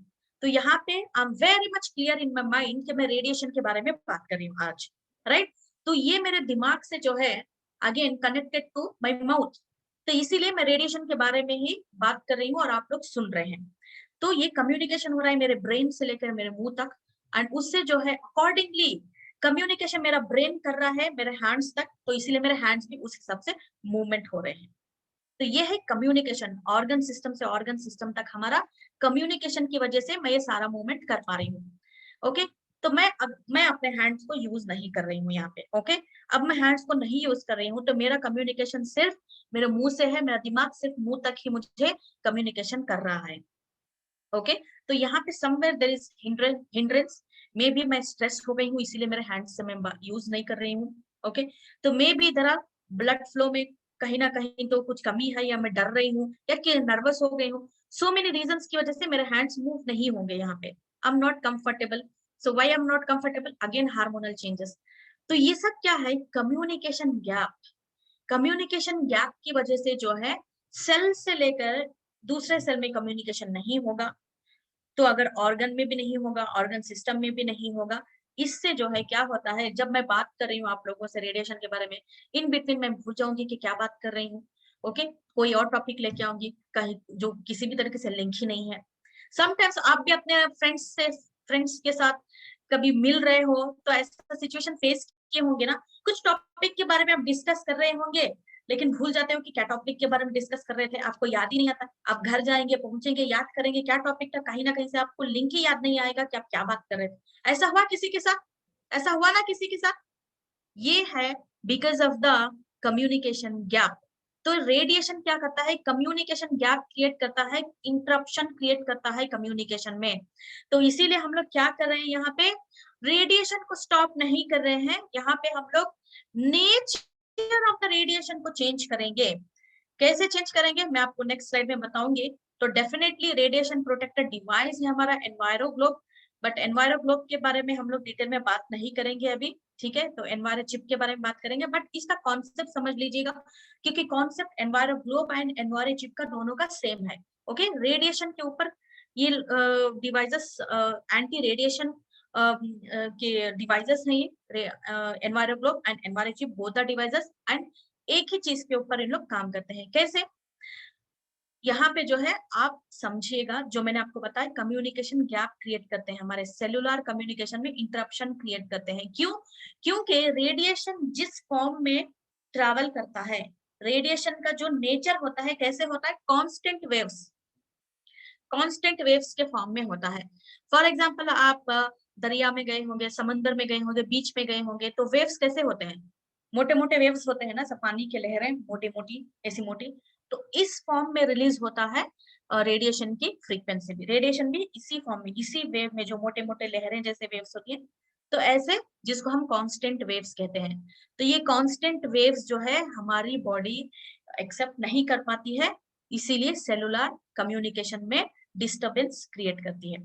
तो यहाँ पे I am very much clear in my mind कि मैं रेडिएशन के बारे में बात कर रही हूँ आज, राइट। तो ये मेरे दिमाग से जो है again connected to my mouth, तो इसीलिए मैं रेडिएशन के बारे में ही बात कर रही हूँ और आप लोग सुन रहे हैं। तो ये कम्युनिकेशन हो रहा है मेरे ब्रेन से लेकर मेरे मुंह तक, एंड उससे जो है अकॉर्डिंगली कम्युनिकेशन मेरा ब्रेन कर रहा है मेरे हैंड्स तक, तो इसीलिए मेरे हैंड्स भी उस हिसाब से मूवमेंट हो रहे हैं। तो ये है कम्युनिकेशन, ऑर्गन सिस्टम से ऑर्गन सिस्टम तक हमारा कम्युनिकेशन की वजह से मैं ये सारा मूवमेंट कर पा रही हूँ। ओके, तो मैं अपने हैंड्स को यूज नहीं कर रही हूँ यहाँ पे। ओके, अब मैं हैंड्स को नहीं यूज कर रही हूँ तो मेरा कम्युनिकेशन सिर्फ मेरे मुंह से है, मेरा दिमाग सिर्फ मुंह तक ही मुझे कम्युनिकेशन कर रहा है। ओके, तो यहाँ पे somewhere there is hindrance, maybe मैं स्ट्रेस हो गई हूँ इसीलिए मेरे हैंड्स से मैं यूज नहीं कर रही हूँ। ओके, तो मे बी इधर ब्लड फ्लो में कहीं ना कहीं तो कुछ कमी है, या मैं डर रही हूँ या कि नर्वस हो गई हूँ। सो मेनी रीजंस की वजह से मेरे हैंड्स मूव नहीं होंगे यहाँ पे। I am not comfortable, so why I am not comfortable, again hormonal changes. तो ये सब क्या है, कम्युनिकेशन गैप। कम्युनिकेशन गैप की वजह से जो है सेल से लेकर दूसरे सेल में कम्युनिकेशन नहीं होगा, तो अगर ऑर्गन में भी नहीं होगा, ऑर्गन सिस्टम में भी नहीं होगा। इससे जो है क्या होता है, जब मैं बात कर रही हूँ आप लोगों से रेडिएशन के बारे में, इन बिटवीन मैं भूल जाऊंगी कि क्या बात कर रही हूँ। ओके, कोई और टॉपिक लेके आऊंगी कहीं जो किसी भी तरीके से लिंक ही नहीं है। समटाइम्स आप भी अपने फ्रेंड्स के साथ कभी मिल रहे हो तो ऐसा सिचुएशन फेस किए होंगे ना, कुछ टॉपिक के बारे में आप डिस्कस कर रहे होंगे लेकिन भूल जाते हो कि क्या टॉपिक के बारे में डिस्कस कर रहे थे, आपको याद ही नहीं आता। आप घर जाएंगे, पहुंचेंगे, याद करेंगे क्या टॉपिक था, कहीं ना कहीं से आपको लिंक ही याद नहीं आएगा कि आप क्या बात कर रहे थे। ऐसा हुआ किसी के साथ, ऐसा हुआ ना किसी के साथ। ये है because of the communication gap. तो रेडिएशन क्या करता है, कम्युनिकेशन गैप क्रिएट करता है, इंटरप्शन क्रिएट करता है कम्युनिकेशन में। तो इसीलिए हम लोग क्या कर रहे हैं, यहाँ पे रेडिएशन को स्टॉप नहीं कर रहे हैं, यहाँ पे हम लोग नेचर ऑफ द रेडिएशन को चेंज करेंगे। कैसे चेंज करेंगे मैं आपको नेक्स्ट स्लाइड में बताऊंगी। तो डेफिनेटली रेडिएशन प्रोटेक्टेड डिवाइस है हमारा enviro globe, but enviro globe के बारे में हम लोग डिटेल में बात नहीं करेंगे अभी, ठीक है। तो एनवायरो चिप के बारे में बात करेंगे, बट इसका कॉन्सेप्ट समझ लीजिएगा क्योंकि concept enviro Globe and Enviro chip का दोनों का सेम है। ओके, रेडिएशन के ऊपर ये डिवाइसेस एंटी रेडिएशन के डिवाइसेस हैं, ये Enviro Globe and Enviro Chip both are devices, and एक ही चीज के ऊपर इन लोग काम करते हैं। कैसे, यहाँ पे जो है आप समझिएगा, जो मैंने आपको बताया कम्युनिकेशन गैप क्रिएट करते हैं, हमारे सेलुलर कम्युनिकेशन में इंटरप्शन क्रिएट करते हैं। क्यों, क्योंकि रेडिएशन जिस फॉर्म में ट्रैवल करता है, रेडिएशन का जो नेचर होता है कैसे होता है, कांस्टेंट वेव्स, कांस्टेंट वेव्स के फॉर्म में होता है। फॉर एग्जांपल आप दरिया में गए होंगे, समंदर में गए होंगे, बीच में गए होंगे, तो वेव्स कैसे होते हैं, मोटे मोटे वेव्स होते हैं ना, सब पानी की लहरें मोटी मोटी ऐसी मोटी। तो इस फॉर्म में रिलीज होता है रेडिएशन की फ्रीक्वेंसी भी, रेडिएशन भी इसी फॉर्म में, इसी वेव में जो मोटे मोटे लहरें जैसे वेव्स होती है, तो ऐसे जिसको हम कांस्टेंट वेव्स कहते हैं। तो ये कांस्टेंट वेव्स जो है हमारी बॉडी एक्सेप्ट नहीं कर पाती है, इसीलिए सेलुलर कम्युनिकेशन में डिस्टरबेंस क्रिएट करती है।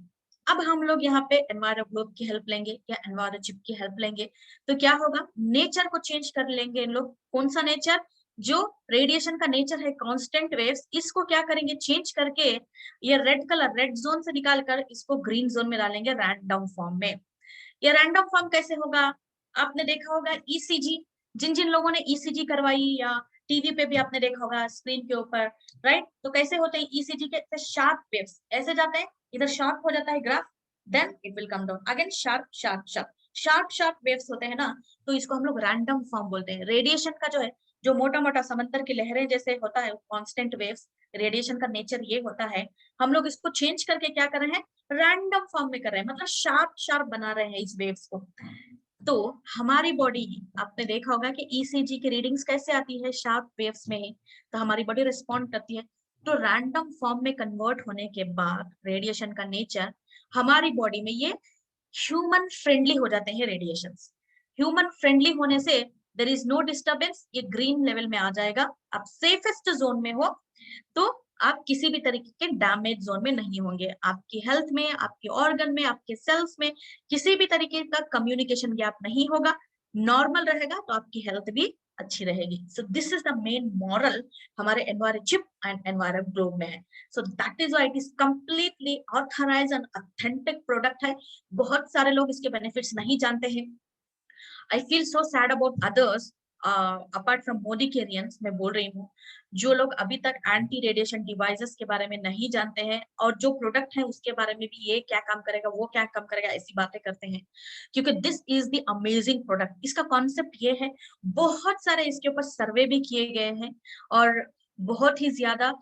अब अब हम लोग यहाँ पे एनवायरो ग्लोब की हेल्प लेंगे या एनवायरो चिप की हेल्प लेंगे, तो क्या होगा, नेचर को चेंज कर लेंगे इन लोग। कौन सा नेचर? जो रेडिएशन का नेचर है कांस्टेंट वेव्स, इसको क्या करेंगे, चेंज करके ये रेड कलर, रेड जोन से निकाल कर इसको ग्रीन जोन में डालेंगे रैंडम फॉर्म में। ये रैंडम फॉर्म कैसे होगा? आपने देखा होगा ईसीजी, जिन जिन लोगों ने ईसीजी करवाई या टीवी पे भी आपने देखा होगा स्क्रीन के ऊपर, राइट? तो कैसे होते हैं ईसीजी के? शार्प वेव्स ऐसे जाते हैं, इधर शार्प हो जाता है graph, then it will come down again sharp sharp sharp, sharp sharp waves होते हैं ना, तो इसको हम लोग रैंडम फॉर्म बोलते हैं। रेडिएशन का जो है, जो मोटा मोटा समंदर की लहरें जैसे होता है कांस्टेंट वेव्स, रेडिएशन का नेचर ये होता है। हम लोग इसको चेंज करके क्या कर रहे हैं, रैंडम फॉर्म में कर रहे हैं, मतलब शार्प शार्प बना रहे हैं इस वेव्स को। तो हमारी बॉडी, आपने देखा होगा कि ईसीजी की रीडिंग्स कैसे आती है, शार्प वेव्स में ही, तो हमारी बॉडी रिस्पॉन्ड करती है। तो रैंडम फॉर्म में कन्वर्ट होने के बाद रेडिएशन का नेचर हमारी बॉडी में ये ह्यूमन फ्रेंडली हो जाते हैं रेडिएशंस। ह्यूमन फ्रेंडली होने से देयर इज नो डिस्टर्बेंस, ये ग्रीन लेवल में आ जाएगा, आप सेफेस्ट जोन में हो, तो आप किसी भी तरीके के डैमेज जोन में नहीं होंगे। आपकी हेल्थ में, आपके ऑर्गन में, आपके सेल्स में किसी भी तरीके का कम्युनिकेशन गैप नहीं होगा, नॉर्मल रहेगा, तो आपकी हेल्थ भी अच्छी रहेगी। So this is the main moral हमारे Enviro Chip and Enviro Globe में है। So that is why it is completely authorized and authentic product है। बहुत सारे लोग इसके बेनिफिट्स नहीं जानते हैं। I feel so sad about others, apart from Modicarians मैं बोल रही हूँ, जो लोग अभी तक एंटी रेडिएशन डिवाइसेस के बारे में नहीं जानते हैं, और जो प्रोडक्ट है उसके बारे में भी, ये क्या काम करेगा, वो क्या काम करेगा, ऐसी बातें करते हैं, क्योंकि this is the amazing product. इसका कॉन्सेप्ट ये है, बहुत सारे इसके ऊपर सर्वे भी किए गए हैं, और बहुत ही ज्यादा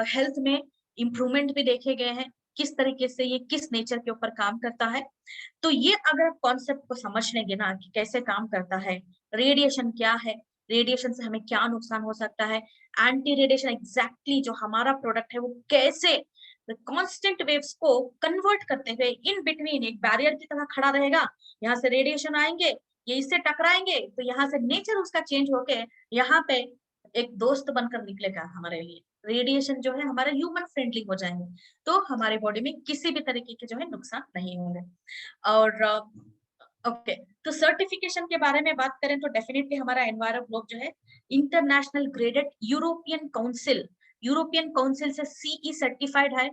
हेल्थ में इंप्रूवमेंट भी देखे गए हैं, किस तरीके से ये किस नेचर के ऊपर काम करता है। तो ये अगर आप कॉन्सेप्ट को समझ लेंगे ना कि कैसे काम करता है, रेडिएशन क्या है, रेडिएशन से हमें क्या नुकसान हो सकता है, एंटी रेडिएशन एग्जैक्टली जो हमारा प्रोडक्ट है वो कैसे कांस्टेंट वेव्स को कन्वर्ट करते हुए इन बिटवीन एक बैरियर की तरह खड़ा रहेगा, यहाँ से रेडिएशन आएंगे, ये इससे टकराएंगे, तो यहाँ से नेचर उसका चेंज होके यहाँ पे एक दोस्त बनकर निकलेगा हमारे लिए। रेडिएशन जो है हमारे ह्यूमन फ्रेंडली हो जाएंगे, तो हमारे बॉडी में किसी भी तरीके के जो है नुकसान नहीं होंगे। और ओके, तो सर्टिफिकेशन के बारे में बात करें तो डेफिनेटली हमारा एनवायरो ग्लोब जो है इंटरनेशनल ग्रेडेड यूरोपियन काउंसिल से सीई सर्टिफाइड है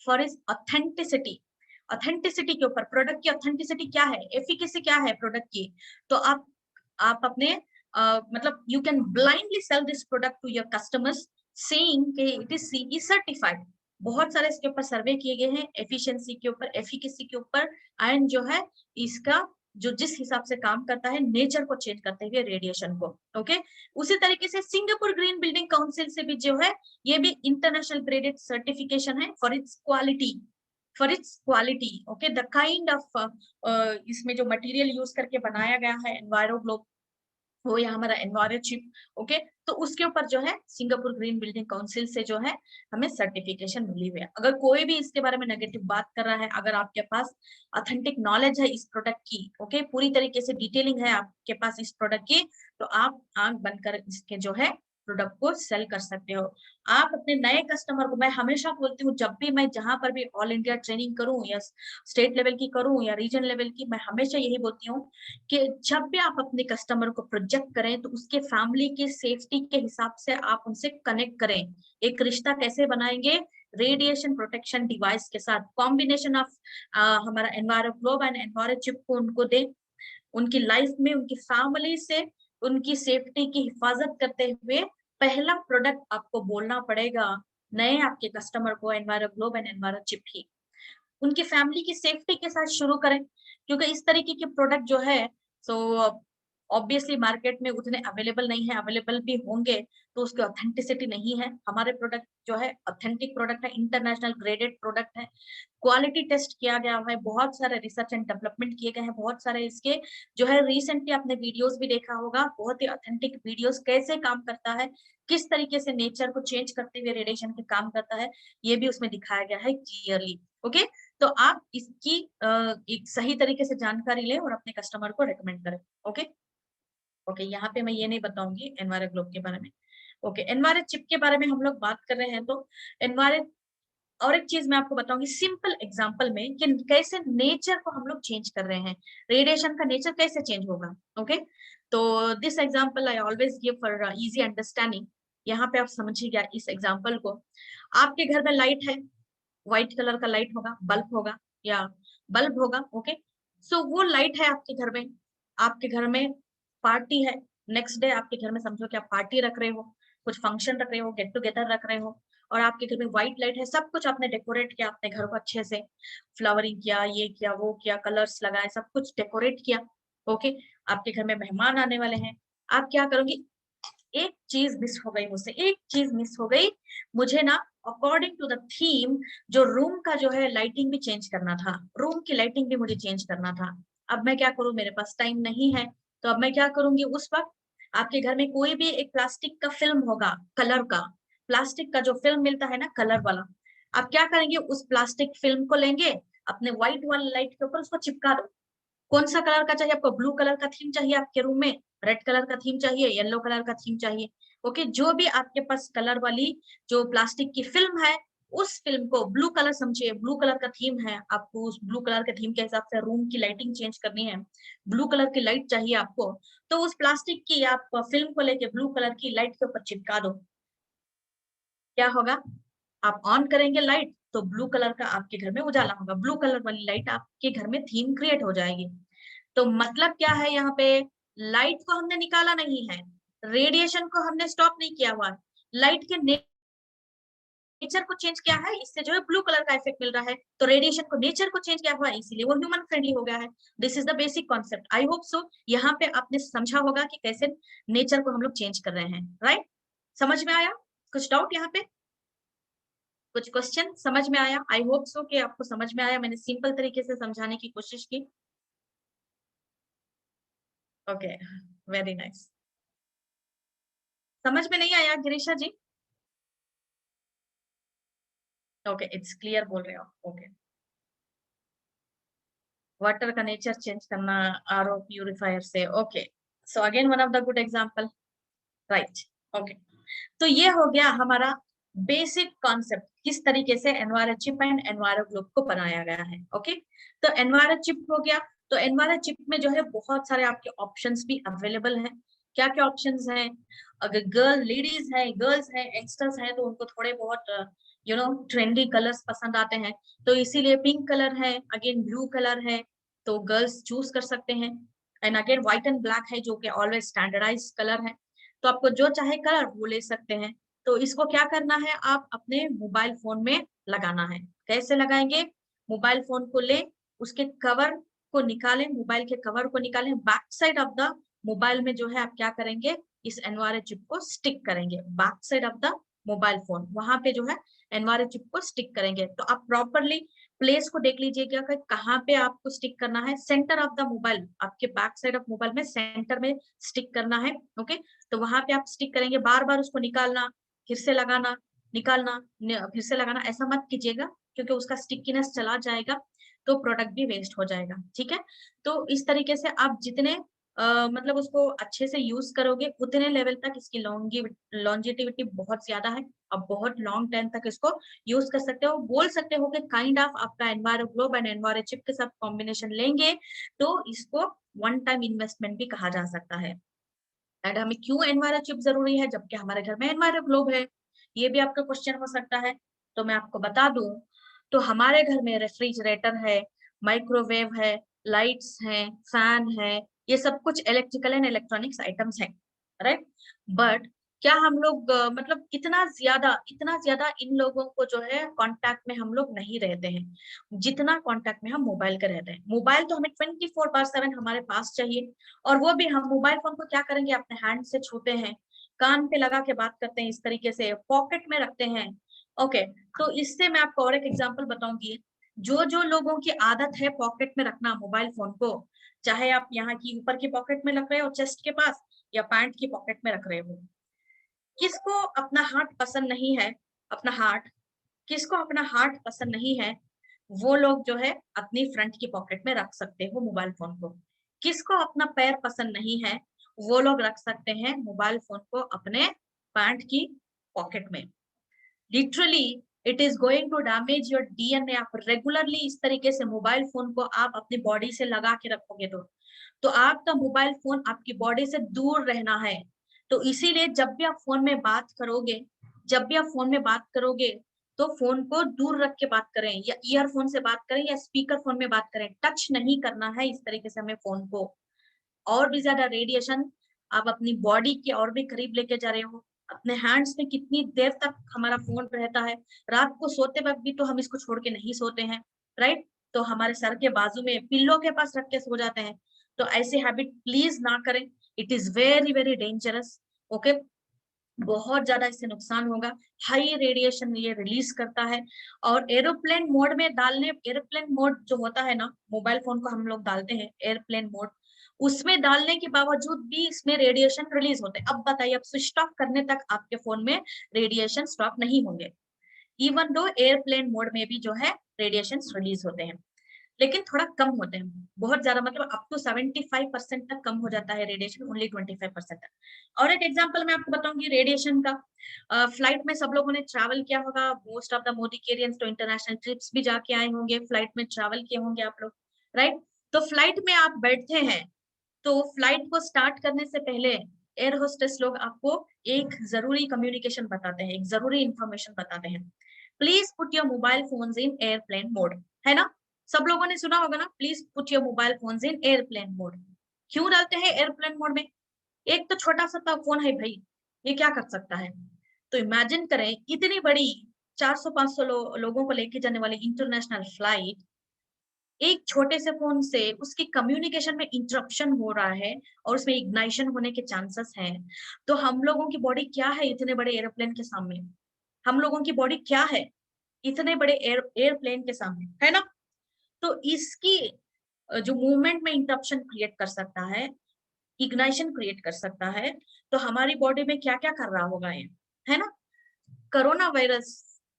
फॉर इज ऑथेंटिसिटी। ऑथेंटिसिटी के ऊपर, प्रोडक्ट की ऑथेंटिसिटी क्या है, एफिकेसी क्या है प्रोडक्ट की, तो आप अपने मतलब you can blindly sell this product to your customers saying कि इट इज सीई सर्टिफाइड। बहुत सारे इसके ऊपर सर्वे किए गए हैं, एफिशिएंसी के ऊपर, एफिकेसी के ऊपर, एंड जो है इसका जो जिस हिसाब से काम करता है नेचर को चेंज करते हुए रेडिएशन को। ओके, उसी तरीके से सिंगापुर ग्रीन बिल्डिंग काउंसिल से भी जो है ये भी इंटरनेशनल ग्रेडेड सर्टिफिकेशन है for its quality, okay, the kind of इसमें जो मटेरियल यूज करके बनाया गया है एनवायरो ग्लोब, वो या हमारा एनवायरो चिप, ओके, तो उसके ऊपर जो है सिंगापुर ग्रीन बिल्डिंग काउंसिल से जो है हमें सर्टिफिकेशन मिली हुई है। अगर कोई भी इसके बारे में नेगेटिव बात कर रहा है, अगर आपके पास ऑथेंटिक नॉलेज है इस प्रोडक्ट की, ओके, पूरी तरीके से डिटेलिंग है आपके पास इस प्रोडक्ट की, तो आप आंख बंद कर इसके जो है प्रोडक्ट को सेल कर सकते हो। आप अपने नए कस्टमर को, मैं हमेशा बोलती हूँ, जब भी मैं जहां पर भी ऑल इंडिया ट्रेनिंग करूँ या स्टेट लेवल की करूँ या रीजन लेवल की, मैं हमेशा यही बोलती हूँ कि जब भी आप अपने कस्टमर को प्रोजेक्ट करें तो उसके फैमिली की सेफ्टी के हिसाब से आप उनसे कनेक्ट करें। एक रिश्ता कैसे बनाएंगे, रेडिएशन प्रोटेक्शन डिवाइस के साथ, कॉम्बिनेशन ऑफ हमारा enviro Globe and Enviro chip को उनको दें, उनकी लाइफ में उनकी फैमिली से उनकी सेफ्टी की हिफाजत करते हुए पहला प्रोडक्ट आपको बोलना पड़ेगा नए आपके कस्टमर को, Enviro Globe and Enviro Chip ही। उनकी फैमिली की सेफ्टी के साथ शुरू करें, क्योंकि इस तरीके के प्रोडक्ट जो है सो ऑब्वियसली मार्केट में उतने अवेलेबल नहीं है, अवेलेबल भी होंगे तो उसकी ऑथेंटिसिटी नहीं है। हमारे प्रोडक्ट जो है ऑथेंटिक प्रोडक्ट है, इंटरनेशनल ग्रेडेड प्रोडक्ट है, क्वालिटी टेस्ट किया गया है, बहुत सारे रिसर्च एंड डेवलपमेंट किए गए हैं, बहुत सारे इसके जो है रिसेंटली आपने वीडियोस भी देखा होगा, बहुत ही ऑथेंटिक वीडियोस, कैसे काम करता है, किस तरीके से नेचर को चेंज करते हुए रेडिएशन के काम करता है, ये भी उसमें दिखाया गया है क्लियरली। ओके, तो आप इसकी एक सही तरीके से जानकारी लें और अपने कस्टमर को रेकमेंड करें। ओके, ओके, यहाँ पे मैं ये नहीं बताऊंगी एनवायरो ग्लोब के बारे में। ओके, एनवायरो चिप के बारे में हम लोग बात कर रहे हैं, तो एनवायरो और एक चीज मैं आपको बताऊंगी सिंपल एग्जांपल में कि कैसे नेचर को हम लोग चेंज कर रहे हैं, रेडिएशन का नेचर कैसे चेंज होगा। ओके, तो this example I always give for easy understanding. यहाँ पे आप समझिएगा इस एग्जांपल को। आपके घर में लाइट है, व्हाइट कलर का लाइट होगा, बल्ब होगा या बल्ब होगा। ओके, सो वो लाइट है आपके घर में, आपके घर में पार्टी है, नेक्स्ट डे आपके घर में समझो कि आप पार्टी रख रहे हो, कुछ फंक्शन रख रहे हो, गेट टुगेदर रख रहे हो, और आपके घर में व्हाइट लाइट है, सब कुछ आपने डेकोरेट किया अपने घर को अच्छे से, फ्लावरिंग किया, ये किया वो किया, कलर्स लगाए, सब कुछ डेकोरेट किया। ओके, आपके घर में मेहमान आने वाले हैं, आप क्या करोगे, एक चीज मिस हो गई मुझसे, एक चीज मिस हो गई मुझे ना, अकॉर्डिंग टू द थीम जो रूम का जो है लाइटिंग भी चेंज करना था, रूम की लाइटिंग भी मुझे चेंज करना था। अब मैं क्या करूं, मेरे पास टाइम नहीं है, तो अब मैं क्या करूंगी, उस वक्त आपके घर में कोई भी एक प्लास्टिक का फिल्म होगा, कलर का, प्लास्टिक का जो फिल्म मिलता है ना कलर वाला, आप क्या करेंगे, उस प्लास्टिक फिल्म को लेंगे, अपने व्हाइट वाले लाइट के ऊपर उसको चिपका दो। कौन सा कलर का चाहिए आपको, ब्लू कलर का थीम चाहिए आपके रूम में, रेड कलर का थीम चाहिए, येलो कलर का थीम चाहिए। ओके, जो भी आपके पास कलर वाली जो प्लास्टिक की फिल्म है, उस फिल्म को ब्लू कलर समझिए, ब्लू कलर का थीम है, आपको उस ब्लू कलर के थीम के हिसाब से रूम की लाइटिंग चेंज करनी है, ब्लू कलर की लाइट चाहिए आपको, तो उस प्लास्टिक की आप फिल्म को लेके ब्लू कलर की लाइट के ऊपर चिपका दो। क्या होगा, आप ऑन करेंगे लाइट तो ब्लू कलर का आपके घर में उजाला होगा, ब्लू कलर वाली लाइट आपके घर में थीम क्रिएट हो जाएगी। तो मतलब क्या है, यहाँ पे लाइट को हमने निकाला नहीं है, रेडिएशन को हमने स्टॉप नहीं किया हुआ, लाइट के नेचर को चेंज किया है, इससे जो है ब्लू कलर का इफेक्ट मिल रहा है, तो रेडिएशन को नेचर को चेंज किया हुआ है, इसीलिए वो ह्यूमन फ्रेंडली हो गया है। This is the basic concept, I hope so यहाँ पे आपने समझा होगा कि कैसे नेचर को हम लोग चेंज कर रहे हैं, राइट। समझ में आया, कुछ डाउट यहाँ पे, कुछ क्वेश्चन समझ में आया, आई होप सो कि आपको समझ में आया, मैंने सिंपल तरीके से समझाने की कोशिश की। Okay, very nice. समझ में नहीं आया गिरीशा जी? ओके, इट्स क्लियर बोल रहे हो, ओके। वाटर का नेचर चेंज करना आरओ प्यूरिफायर से, okay, so again one of the good example, right. Okay, तो ये हो गया हमारा बेसिक कॉन्सेप्ट, किस तरीके से environ Chip and Enviro globe को बनाया गया है। ओके, तो एनवायरन चिप हो गया, तो एनवायरन चिप में जो है बहुत सारे आपके ऑप्शंस भी अवेलेबल हैं। क्या क्या ऑप्शंस हैं, अगर गर्ल लेडीज है, गर्ल्स है, यंगस्टर्स हैं, तो उनको थोड़े बहुत ट्रेंडी कलर्स पसंद आते हैं, तो इसीलिए पिंक कलर है, अगेन ब्लू कलर है, तो गर्ल्स चूज कर सकते हैं। And again white and black है जो कि ऑलवेज स्टैंडर्डाइज कलर है, तो आपको जो चाहे कलर वो ले सकते हैं। तो इसको क्या करना है, आप अपने मोबाइल फोन में लगाना है। कैसे लगाएंगे, मोबाइल फोन को ले, उसके कवर को निकालें, मोबाइल के कवर को निकालें, back side of the mobile में जो है आप क्या करेंगे, इस एनवायरन चिप को स्टिक करेंगे, back side of the mobile phone, वहां पे जो है एनवायरन चिप को स्टिक करेंगे। तो आप प्रॉपरली प्लेस को देख लीजिएगा कि कहाँ पे आपको स्टिक करना है, सेंटर ऑफ द मोबाइल, आपके बैक साइड ऑफ मोबाइल में सेंटर में स्टिक करना है। ओके, तो वहां पे आप स्टिक करेंगे, बार बार उसको निकालना, फिर से लगाना, निकालना, फिर से लगाना, ऐसा मत कीजिएगा, क्योंकि उसका स्टिकीनेस चला जाएगा तो प्रोडक्ट भी वेस्ट हो जाएगा। ठीक है, तो इस तरीके से आप जितने मतलब उसको अच्छे से यूज करोगे, उतने लेवल तक इसकी लॉन्जिटिविटी बहुत ज्यादा है, अब बहुत लॉन्ग टाइम तक इसको यूज कर सकते हो। बोल सकते हो कि काइंड ऑफ आपका environ globe and environ chip के साथ कॉम्बिनेशन लेंगे तो इसको वन टाइम इन्वेस्टमेंट भी कहा जा सकता है। एंड हमें क्यों एनवायरन चिप जरूरी है जबकि हमारे घर में एनवायरन ग्लोब है, ये भी आपका क्वेश्चन हो सकता है। तो मैं आपको बता दूं, तो हमारे घर में रेफ्रिजरेटर है, माइक्रोवेव है, लाइट्स हैं, फैन है, ये सब कुछ इलेक्ट्रिकल एंड इलेक्ट्रॉनिक्स आइटम्स हैं, राइट। बट क्या हम लोग मतलब इतना ज्यादा इन लोगों को जो है कांटेक्ट में हम लोग नहीं रहते हैं जितना कांटेक्ट में हम मोबाइल के रहते हैं। मोबाइल तो हमें 24/7 हमारे पास चाहिए, और वो भी हम मोबाइल फोन को क्या करेंगे, अपने हैंड से छूते हैं, कान पे लगा के बात करते हैं, इस तरीके से पॉकेट में रखते हैं। ओके, तो इससे मैं आपको और एक एग्जांपल बताऊंगी, जो जो लोगों की आदत है पॉकेट में रखना मोबाइल फोन को, चाहे आप यहाँ की ऊपर की पॉकेट में रख रहे हो चेस्ट के पास, या पैंट की पॉकेट में रख रहे हो, किसको अपना हार्ट पसंद नहीं है, अपना हार्ट, किसको अपना हार्ट पसंद नहीं है, वो लोग जो है अपनी फ्रंट की पॉकेट में रख सकते हो मोबाइल फोन को। किसको अपना पैर पसंद नहीं है, वो लोग रख सकते हैं मोबाइल फोन को अपने पैंट की पॉकेट में। Literally it is going to damage your DNA. आप रेगुलरली इस तरीके से मोबाइल फोन को आप अपनी बॉडी से लगा के रखोगे तो आपका मोबाइल फोन आपकी बॉडी से दूर रहना है। तो इसीलिए जब भी आप फोन में बात करोगे, जब भी आप फोन में बात करोगे तो फोन को दूर रख के बात करें, या ईयरफोन से बात करें या स्पीकर फोन में बात करें, टच नहीं करना है इस तरीके से हमें फोन को। और भी ज्यादा रेडिएशन आप अपनी बॉडी के और भी करीब लेके जा रहे हो। अपने हैंड्स में कितनी देर तक हमारा फोन रहता है, रात को सोते वक्त भी तो हम इसको छोड़ के नहीं सोते हैं, राइट? तो हमारे सर के बाजू में पिल्लो के पास रख के सो जाते हैं। तो ऐसे हैबिट प्लीज ना करें, it is very very dangerous. Okay, बहुत ज्यादा इससे नुकसान होगा। हाई रेडिएशन ये रिलीज करता है। और एरोप्लेन मोड में डालने, एरोप्लेन मोड जो होता है ना, मोबाइल फोन को हम लोग डालते हैं एयरप्लेन मोड, उसमें डालने के बावजूद भी इसमें रेडिएशन रिलीज होते हैं। अब बताइए, अब स्विच ऑफ करने तक आपके फोन में रेडिएशन स्टॉप नहीं होंगे, इवन दो एयरप्लेन मोड में भी जो है रेडिएशन रिलीज होते हैं, लेकिन थोड़ा कम होते हैं, बहुत ज्यादा मतलब अप टू 75% तक कम हो जाता है रेडिएशन, ओनली 25% तक। और एक एग्जांपल मैं आपको बताऊंगी रेडिएशन का। फ्लाइट में सब लोगों ने ट्रैवल किया होगा, मोस्ट ऑफ द मोदिकेरियंस तो इंटरनेशनल ट्रिप्स भी जाके आए होंगे, फ्लाइट में ट्रैवल किए होंगे आप लोग, राइट? तो फ्लाइट में आप बैठते हैं, तो फ्लाइट को स्टार्ट करने से पहले एयर होस्टेस लोग आपको एक जरूरी कम्युनिकेशन बताते हैं, एक जरूरी इंफॉर्मेशन बताते हैं। Please put your mobile phones in airplane mode, है ना? सब लोगों ने सुना होगा ना, please put your mobile phones in airplane mode. क्यों डालते हैं एयरप्लेन मोड में? एक तो छोटा सा तो फोन है भाई, ये क्या कर सकता है? तो इमेजिन करें, इतनी बड़ी 400-500 लोगों को लेके जाने वाली इंटरनेशनल फ्लाइट, एक छोटे से फोन से उसकी कम्युनिकेशन में इंटरप्शन हो रहा है और उसमें इग्नाइशन होने के चांसेस हैं। तो हम लोगों की बॉडी क्या है इतने बड़े एरोप्लेन के सामने? हम लोगों की बॉडी क्या है इतने बड़े एयरप्लेन के सामने, है ना? तो इसकी जो मूवमेंट में इंटरप्शन क्रिएट कर सकता है, इग्नाइशन क्रिएट कर सकता है, तो हमारी बॉडी में क्या क्या कर रहा होगा ये, है ना? कोरोना वायरस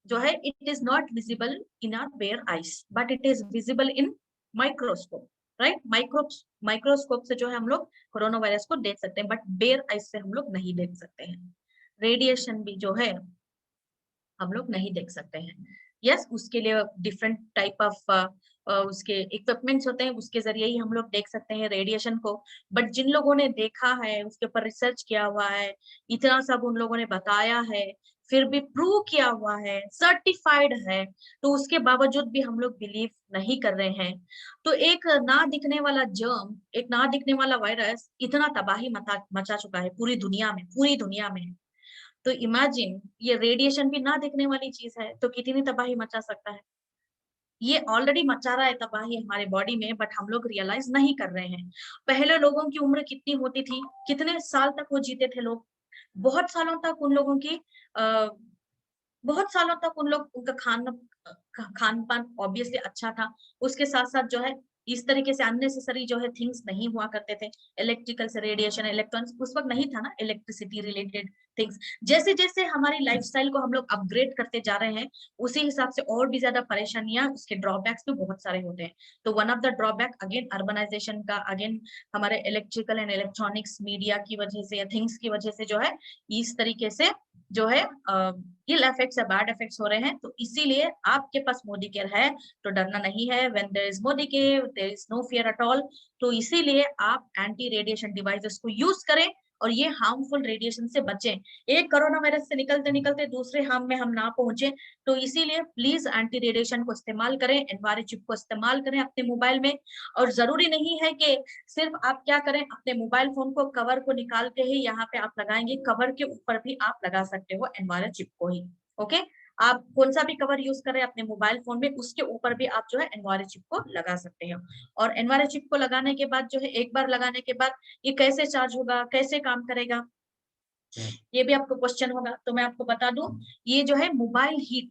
जो है, it is not visible in our bare eyes, but it is visible in microscope, right? Microscope से जो है हम लोग कोरोना वायरस को देख सकते हैं, बट बेयर आईज से हम लोग नहीं देख सकते हैं। रेडिएशन भी जो है हम लोग नहीं देख सकते हैं। यस, उसके लिए डिफरेंट टाइप ऑफ उसके इक्विपमेंट्स होते हैं, उसके जरिए ही हम लोग देख सकते हैं रेडिएशन को। बट जिन लोगों ने देखा है, उसके ऊपर रिसर्च किया हुआ है, इतना सब उन लोगों ने बताया है, फिर भी प्रूव किया हुआ है, सर्टिफाइड है, तो उसके बावजूद भी हम लोग बिलीव नहीं कर रहे हैं। तो एक ना दिखने वाला जर्म, एक ना दिखने वाला वायरस इतना तबाही मचा चुका है पूरी दुनिया में, पूरी दुनिया में। तो इमेजिन, ये रेडिएशन भी ना दिखने वाली चीज है तो कितनी तबाही मचा सकता है। ये ऑलरेडी मचा रहा है तबाही हमारे बॉडी में, बट हम लोग रियलाइज नहीं कर रहे हैं। पहले लोगों की उम्र कितनी होती थी, कितने साल तक वो जीते थे लोग, बहुत सालों तक उन लोगों की आ, बहुत सालों तक उन लोग, उनका खान पान ऑब्वियसली अच्छा था। उसके साथ साथ जो है इस तरीके से अननेसेसरी जो है थिंग्स नहीं हुआ करते थे। इलेक्ट्रिकल से रेडिएशन, इलेक्ट्रॉन्स उस वक्त नहीं था ना, इलेक्ट्रिसिटी रिलेटेड थिंग्स। जैसे जैसे हमारी लाइफस्टाइल को हम लोग अपग्रेड करते जा रहे हैं, उसी हिसाब से और भी ज्यादा परेशानियां, उसके ड्रॉबैक्स भी बहुत सारे होते हैं। तो one of the drawback again urbanisation का, अगेन हमारे इलेक्ट्रिकल एंड इलेक्ट्रॉनिक्स मीडिया की वजह से या थिंग्स की वजह से जो है इस तरीके से जो है इल इफेक्ट्स या बैड इफेक्ट्स हो रहे हैं। तो इसीलिए आपके पास मोदी केयर है तो डरना नहीं है। When there is Modicare there is no fear at all. तो इसीलिए आप एंटी रेडिएशन डिवाइसेस को यूज करें और ये हार्मफुल रेडिएशन से बचें। एक कोरोना वायरस से निकलते निकलते दूसरे हार्म में हम ना पहुंचे। तो इसीलिए प्लीज एंटी रेडिएशन को इस्तेमाल करें, एनवायरन चिप को इस्तेमाल करें अपने मोबाइल में। और जरूरी नहीं है कि सिर्फ आप क्या करें, अपने मोबाइल फोन को कवर को निकाल के ही यहाँ पे आप लगाएंगे, कवर के ऊपर भी आप लगा सकते हो एनवायरन चिप को ही। ओके, आप कौन सा भी कवर यूज करें अपने मोबाइल फोन में, उसके ऊपर भी आप जो है एनवायरन चिप को लगा सकते हो। और एनवायरन चिप को लगाने के बाद जो है, एक बार लगाने के बाद ये कैसे चार्ज होगा, कैसे काम करेगा, ये भी आपको क्वेश्चन होगा। तो मैं आपको बता दूं, ये जो है मोबाइल हीट,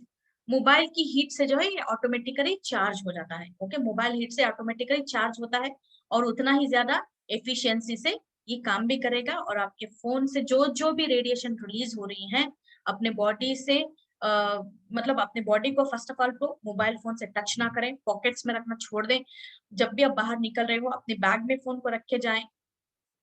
मोबाइल की हीट से जो है ये ऑटोमेटिकली चार्ज हो जाता है। ओके, मोबाइल हीट से ऑटोमेटिकली चार्ज होता है और उतना ही ज्यादा एफिशिएंसी से ये काम भी करेगा। और आपके फोन से जो जो भी रेडिएशन रिलीज हो रही है अपने बॉडी से, मतलब अपने बॉडी को फर्स्ट ऑफ ऑल तो मोबाइल फोन से टच ना करें, पॉकेट्स में रखना छोड़ दें। जब भी आप बाहर निकल रहे हो अपने बैग में फोन को रख के जाएं।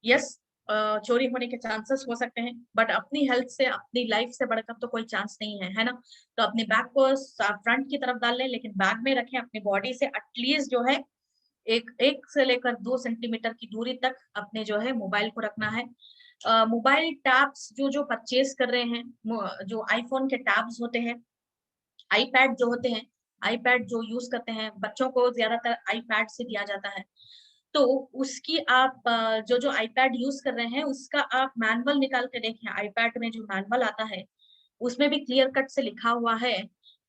यस, चोरी होने के चांसेस हो सकते हैं, बट अपनी हेल्थ से, अपनी लाइफ से बढ़कर तो कोई चांस नहीं है ना। तो अपने बैग को फ्रंट की तरफ डाल लें, लेकिन बैग में रखें, अपनी बॉडी से एटलीस्ट जो है एक से लेकर 2 सेंटीमीटर की दूरी तक अपने जो है मोबाइल को रखना है। मोबाइल टैब्स जो परचेज कर रहे हैं, जो आईफोन के टैब्स होते हैं, आईपैड जो होते हैं, आईपैड जो यूज करते हैं, बच्चों को ज्यादातर आईपैड से दिया जाता है। तो उसकी आप जो आईपैड यूज कर रहे हैं उसका आप मैनुअल निकाल के देखें। आईपैड में जो मैनुअल आता है उसमें भी क्लियर कट से लिखा हुआ है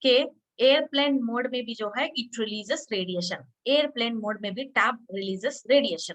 कि एयरप्लेन मोड में भी जो है it releases radiation, airplane mode में भी टैब रिलीजेस रेडिएशन,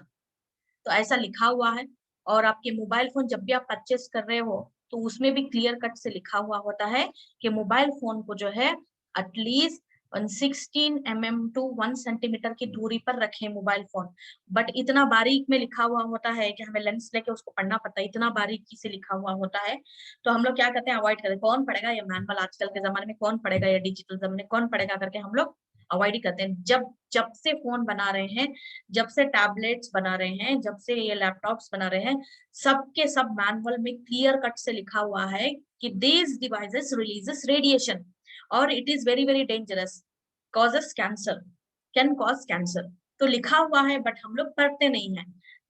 तो ऐसा लिखा हुआ है। और आपके मोबाइल फोन जब भी आप परचेस कर रहे हो तो उसमें भी क्लियर कट से लिखा हुआ होता है कि मोबाइल फोन को जो है एटलीस्ट 16 mm टू 1 सेंटीमीटर की दूरी पर रखें मोबाइल फोन। बट इतना बारीक में लिखा हुआ होता है कि हमें लेंस लेके उसको पढ़ना पड़ता है, इतना बारीकी से लिखा हुआ होता है। तो हम लोग क्या करते हैं, अवॉइड करते हैं। कौन पढ़ेगा ये मैनुअल, आजकल के जमाने में कौन पढ़ेगा, ये डिजिटल जमाने में कौन पढ़ेगा करके हम लोग अवॉइड ही करते हैं। जब जब से फोन बना रहे हैं, जब से टैबलेट्स बना रहे हैं, जब से ये लैपटॉप्स बना रहे हैं, सबके सब मैनुअल में क्लियर कट से लिखा हुआ है कि these devices releases radiation और it is very very dangerous, causes cancer, can cause cancer। तो लिखा हुआ है बट हम लोग पढ़ते नहीं है।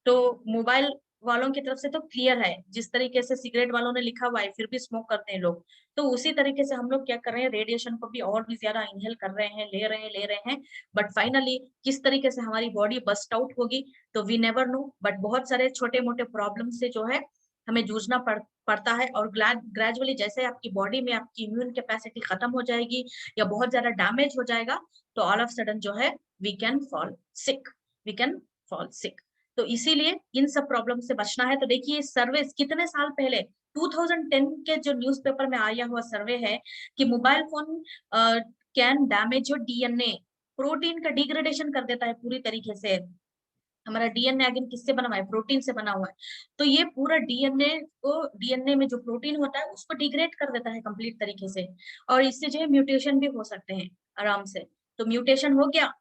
तो मोबाइल वालों की तरफ से तो क्लियर है, जिस तरीके से सिगरेट वालों ने लिखा हुआ है फिर भी स्मोक करते हैं लोग, तो उसी तरीके से हम लोग क्या कर रहे हैं, रेडिएशन को भी और भी ज्यादा इनहेल कर रहे हैं, ले रहे हैं। बट फाइनली किस तरीके से हमारी बॉडी बस्ट आउट होगी तो वी नेवर नो। बट बहुत सारे छोटे मोटे प्रॉब्लम से जो है हमें जूझना पड़ता है। और ग्रेजुअली जैसे आपकी बॉडी में आपकी इम्यून कैपेसिटी खत्म हो जाएगी या बहुत ज्यादा डैमेज हो जाएगा तो ऑल ऑफ सडन जो है we can fall sick, we can fall sick. तो इसीलिए इन सब प्रॉब्लम से बचना है। तो देखिए सर्वे कितने साल पहले 2010 के जो न्यूज़पेपर में आया हुआ सर्वे है कि mobile phone can damage your DNA, protein का डिग्रेडेशन कर देता है पूरी तरीके से। हमारा डीएनए अगेन किससे बना हुआ है, प्रोटीन से बना हुआ है। तो ये पूरा डीएनए को, डीएनए में जो प्रोटीन होता है उसको डिग्रेड कर देता है कंप्लीट तरीके से, और इससे जो है म्यूटेशन भी हो सकते हैं आराम से। तो म्यूटेशन हो गया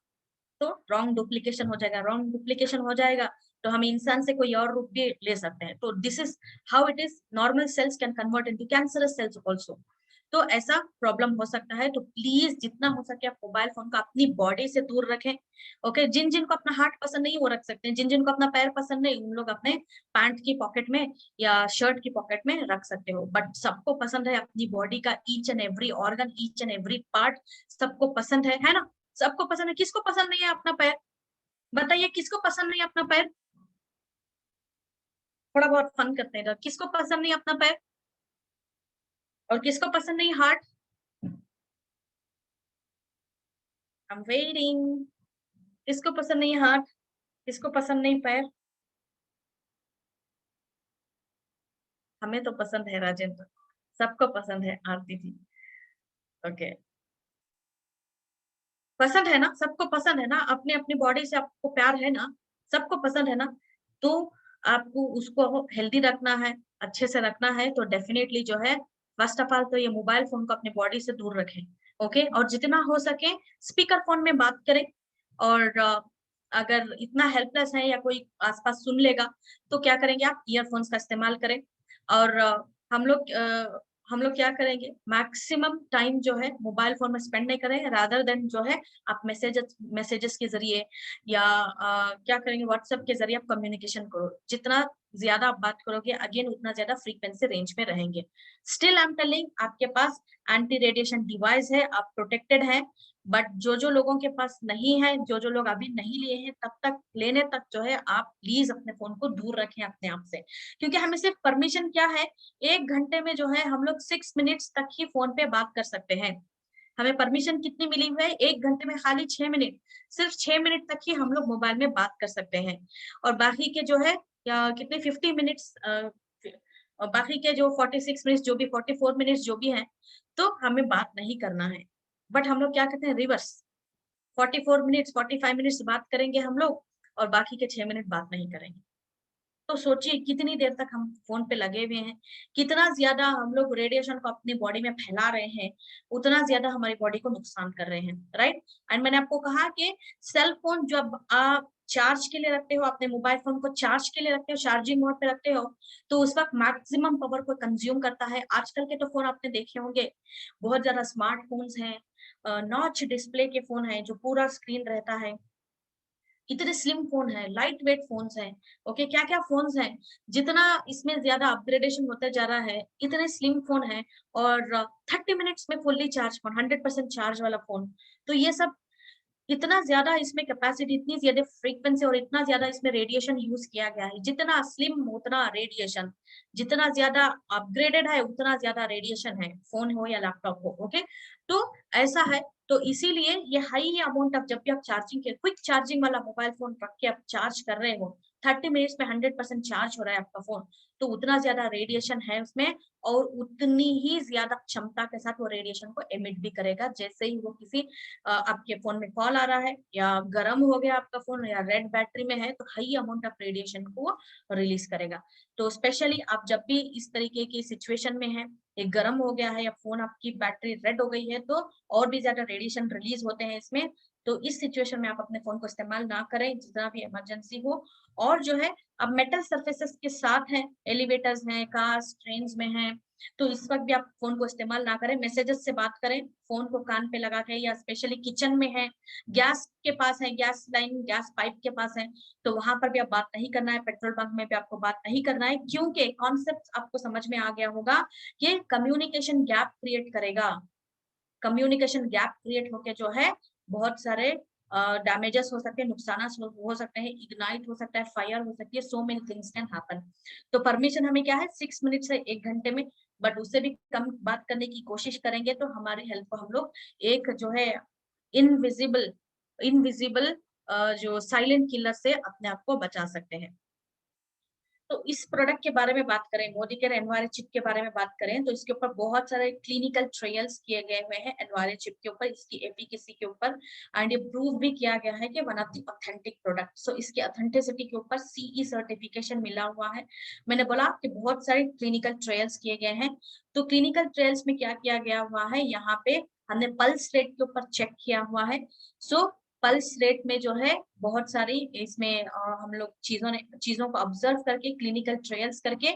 तो रॉन्ग डुप्लीकेशन हो जाएगा, रॉन्ग डुप्लीकेशन हो जाएगा तो हम इंसान से कोई और रूप भी ले सकते हैं। तो this is how it is, normal cells can convert into cancerous cells also. तो ऐसा प्रॉब्लम हो सकता है। तो प्लीज जितना हो सके आप मोबाइल फोन को अपनी बॉडी से दूर रखें। ओके, जिन जिन को अपना हाथ पसंद नहीं वो रख सकते हैं, जिन जिन को अपना पैर पसंद नहीं उन लोग अपने पैंट की पॉकेट में या शर्ट की पॉकेट में रख सकते हो। बट सबको पसंद है अपनी बॉडी का each and every organ, each and every part, सबको पसंद है ना। सबको पसंद है, किसको पसंद नहीं है अपना पैर, बताइए किसको पसंद नहीं है अपना पैर। थोड़ा बहुत फन करते हैं, किसको पसंद नहीं अपना पैर और किसको पसंद नहीं हार्ट। I am waiting. किसको पसंद नहीं हार्ट, किसको पसंद नहीं पैर। हमें तो पसंद है राजेंद्र, सबको पसंद है आरती जी। ओके, पसंद है ना, सबको पसंद है ना, अपने अपनी बॉडी से आपको प्यार है ना, सबको पसंद है ना। तो आपको उसको हेल्दी रखना है, अच्छे से रखना है। तो डेफिनेटली जो है फर्स्ट ऑफ ऑल तो ये मोबाइल फोन को अपनी बॉडी से दूर रखें। ओके, और जितना हो सके स्पीकर फोन में बात करें। और अगर इतना हेल्पलेस है या कोई आसपास सुन लेगा तो क्या करेंगे, आप ईयरफोन्स का इस्तेमाल करें। और हम लोग क्या करेंगे, मैक्सिमम टाइम जो है मोबाइल फोन में स्पेंड नहीं करें, रादर देन जो है आप मैसेजेस के जरिए या क्या करेंगे, व्हाट्सएप के जरिए आप कम्युनिकेशन करो। जितना ज्यादा आप बात करोगे अगेन उतना ज्यादा फ्रीक्वेंसी रेंज में रहेंगे। स्टिल आई एम टेलिंग, आपके पास एंटी रेडिएशन डिवाइस है, आप प्रोटेक्टेड है। बट जो लोगों के पास नहीं है, जो लोग अभी नहीं लिए हैं, तब तक लेने तक जो है आप प्लीज अपने फोन को दूर रखें अपने आप से। क्योंकि हमें सिर्फ परमिशन क्या है, 1 घंटे में जो है हम लोग 6 मिनट्स तक ही फोन पे बात कर सकते हैं। हमें परमिशन कितनी मिली हुई है, 1 घंटे में खाली 6 मिनट, सिर्फ 6 मिनट तक ही हम लोग मोबाइल में बात कर सकते हैं। और बाकी के जो है या कितने 50 मिनट्स, और बाकी के जो 46 मिनट्स जो भी 44 मिनट्स जो भी हैं तो हमें बात नहीं करना है। बट हम लोग क्या कहते हैं, रिवर्स, 44 मिनट्स 45 मिनट्स बात करेंगे हम लोग और बाकी के 6 मिनट बात नहीं करेंगे। तो सोचिए कितनी देर तक हम फोन पे लगे हुए हैं, कितना ज्यादा हम लोग रेडिएशन को अपनी बॉडी में फैला रहे हैं, उतना ज्यादा हमारी बॉडी को नुकसान कर रहे हैं, राइट। एंड मैंने आपको कहा कि सेल फोन जब आप चार्ज के लिए रखते हो, अपने मोबाइल फोन को चार्ज के लिए रखते हो, चार्जिंग मोड पे रखते हो, तो उस वक्त मैक्सिमम पावर को कंज्यूम करता है। आजकल के तो फोन आपने देखे होंगे, बहुत ज्यादा स्मार्टफोन्स हैं, नॉच डिस्प्ले के फोन है जो पूरा स्क्रीन रहता है, इतने स्लिम फोन है, लाइट वेट फोन्स हैं। ओके, क्या क्या फोन्स हैं, जितना इसमें ज्यादा अपग्रेडेशन होता जा रहा है, इतने स्लिम फोन है, और 30 मिनट्स में फुल्ली चार्ज फोन, 100% चार्ज वाला फोन। तो ये सब इतना ज्यादा इसमें कैपेसिटी, इतनी ज्यादा फ्रीक्वेंसी और इतना ज्यादा इसमें रेडिएशन यूज किया गया है, जितना स्लिम उतना रेडिएशन, जितना ज्यादा अपग्रेडेड है उतना ज्यादा रेडिएशन है, फोन हो या लैपटॉप हो। ओके, तो ऐसा है। तो इसीलिए ये हाई अमाउंट ऑफ, जब भी आप चार्जिंग के क्विक चार्जिंग वाला मोबाइल फोन रख के आप चार्ज कर रहे हो, 30 मिनट्स में 100% चार्ज हो रहा है आपका फोन, तो उतना ज्यादा रेडिएशन है उसमें, और उतनी ही ज्यादा क्षमता के साथ वो रेडिएशन को एमिट भी करेगा। जैसे ही वो किसी आपके फोन में कॉल आ रहा है, या गर्म हो गया आपका फोन, या रेड बैटरी में है, तो हाई अमाउंट ऑफ रेडिएशन को रिलीज करेगा। तो स्पेशली आप जब भी इस तरीके की सिचुएशन में है, ये गर्म हो गया है या फोन आपकी बैटरी रेड हो गई है, तो और भी ज्यादा रेडिएशन रिलीज होते हैं इसमें। तो इस सिचुएशन में आप अपने फोन को इस्तेमाल ना करें, जितना भी इमरजेंसी हो। और जो है, अब मेटल सर्फेसेस के साथ हैं, एलिवेटर्स हैं, कार्स, ट्रेन में हैं, तो इस वक्त भी आप फोन को इस्तेमाल ना करें, मैसेजेस से बात करें फोन को कान पे लगा के, या स्पेशली किचन में है, गैस के पास है, गैस लाइन, गैस पाइप के पास है, तो वहां पर भी आप बात नहीं करना है, पेट्रोल पंप में भी आपको बात नहीं करना है, क्योंकि कॉन्सेप्ट आपको समझ में आ गया होगा, ये कम्युनिकेशन गैप क्रिएट करेगा। कम्युनिकेशन गैप क्रिएट होके जो है, बहुत सारे डैमेजेस हो सकते हैं, नुकसान हो सकते हैं, इग्नाइट हो सकता है, फायर हो सकती है, so many things can happen. तो परमिशन हमें क्या है, 6 मिनट से 1 घंटे में, बट उससे भी कम बात करने की कोशिश करेंगे तो हमारी हेल्थ को हम लोग एक जो है इनविजिबल इनविजिबल जो साइलेंट किलर से अपने आप को बचा सकते हैं। तो इस प्रोडक्ट के बारे में बात करें, मोदी केयर एनवायरन चिप के बारे में बात करें, तो इसके ऊपर बहुत सारे क्लिनिकल ट्रायल्स किए गए हुए हैं एनवायरन चिप के ऊपर, इसकी एफिकेसी के ऊपर, एंड ये प्रूव भी किया गया है कि one of the authentic product. So इसकी ऑथेंटिसिटी के ऊपर सीई सर्टिफिकेशन मिला हुआ है। मैंने बोला कि बहुत सारे क्लिनिकल ट्रायल्स किए गए हैं। तो क्लिनिकल ट्रायल्स में क्या किया गया हुआ है, यहाँ पे हमने पल्स रेट के ऊपर चेक किया हुआ है। सो पल्स रेट में जो है, बहुत सारी इसमें हम लोग चीजों को ऑब्जर्व करके, क्लिनिकल ट्रायल्स करके,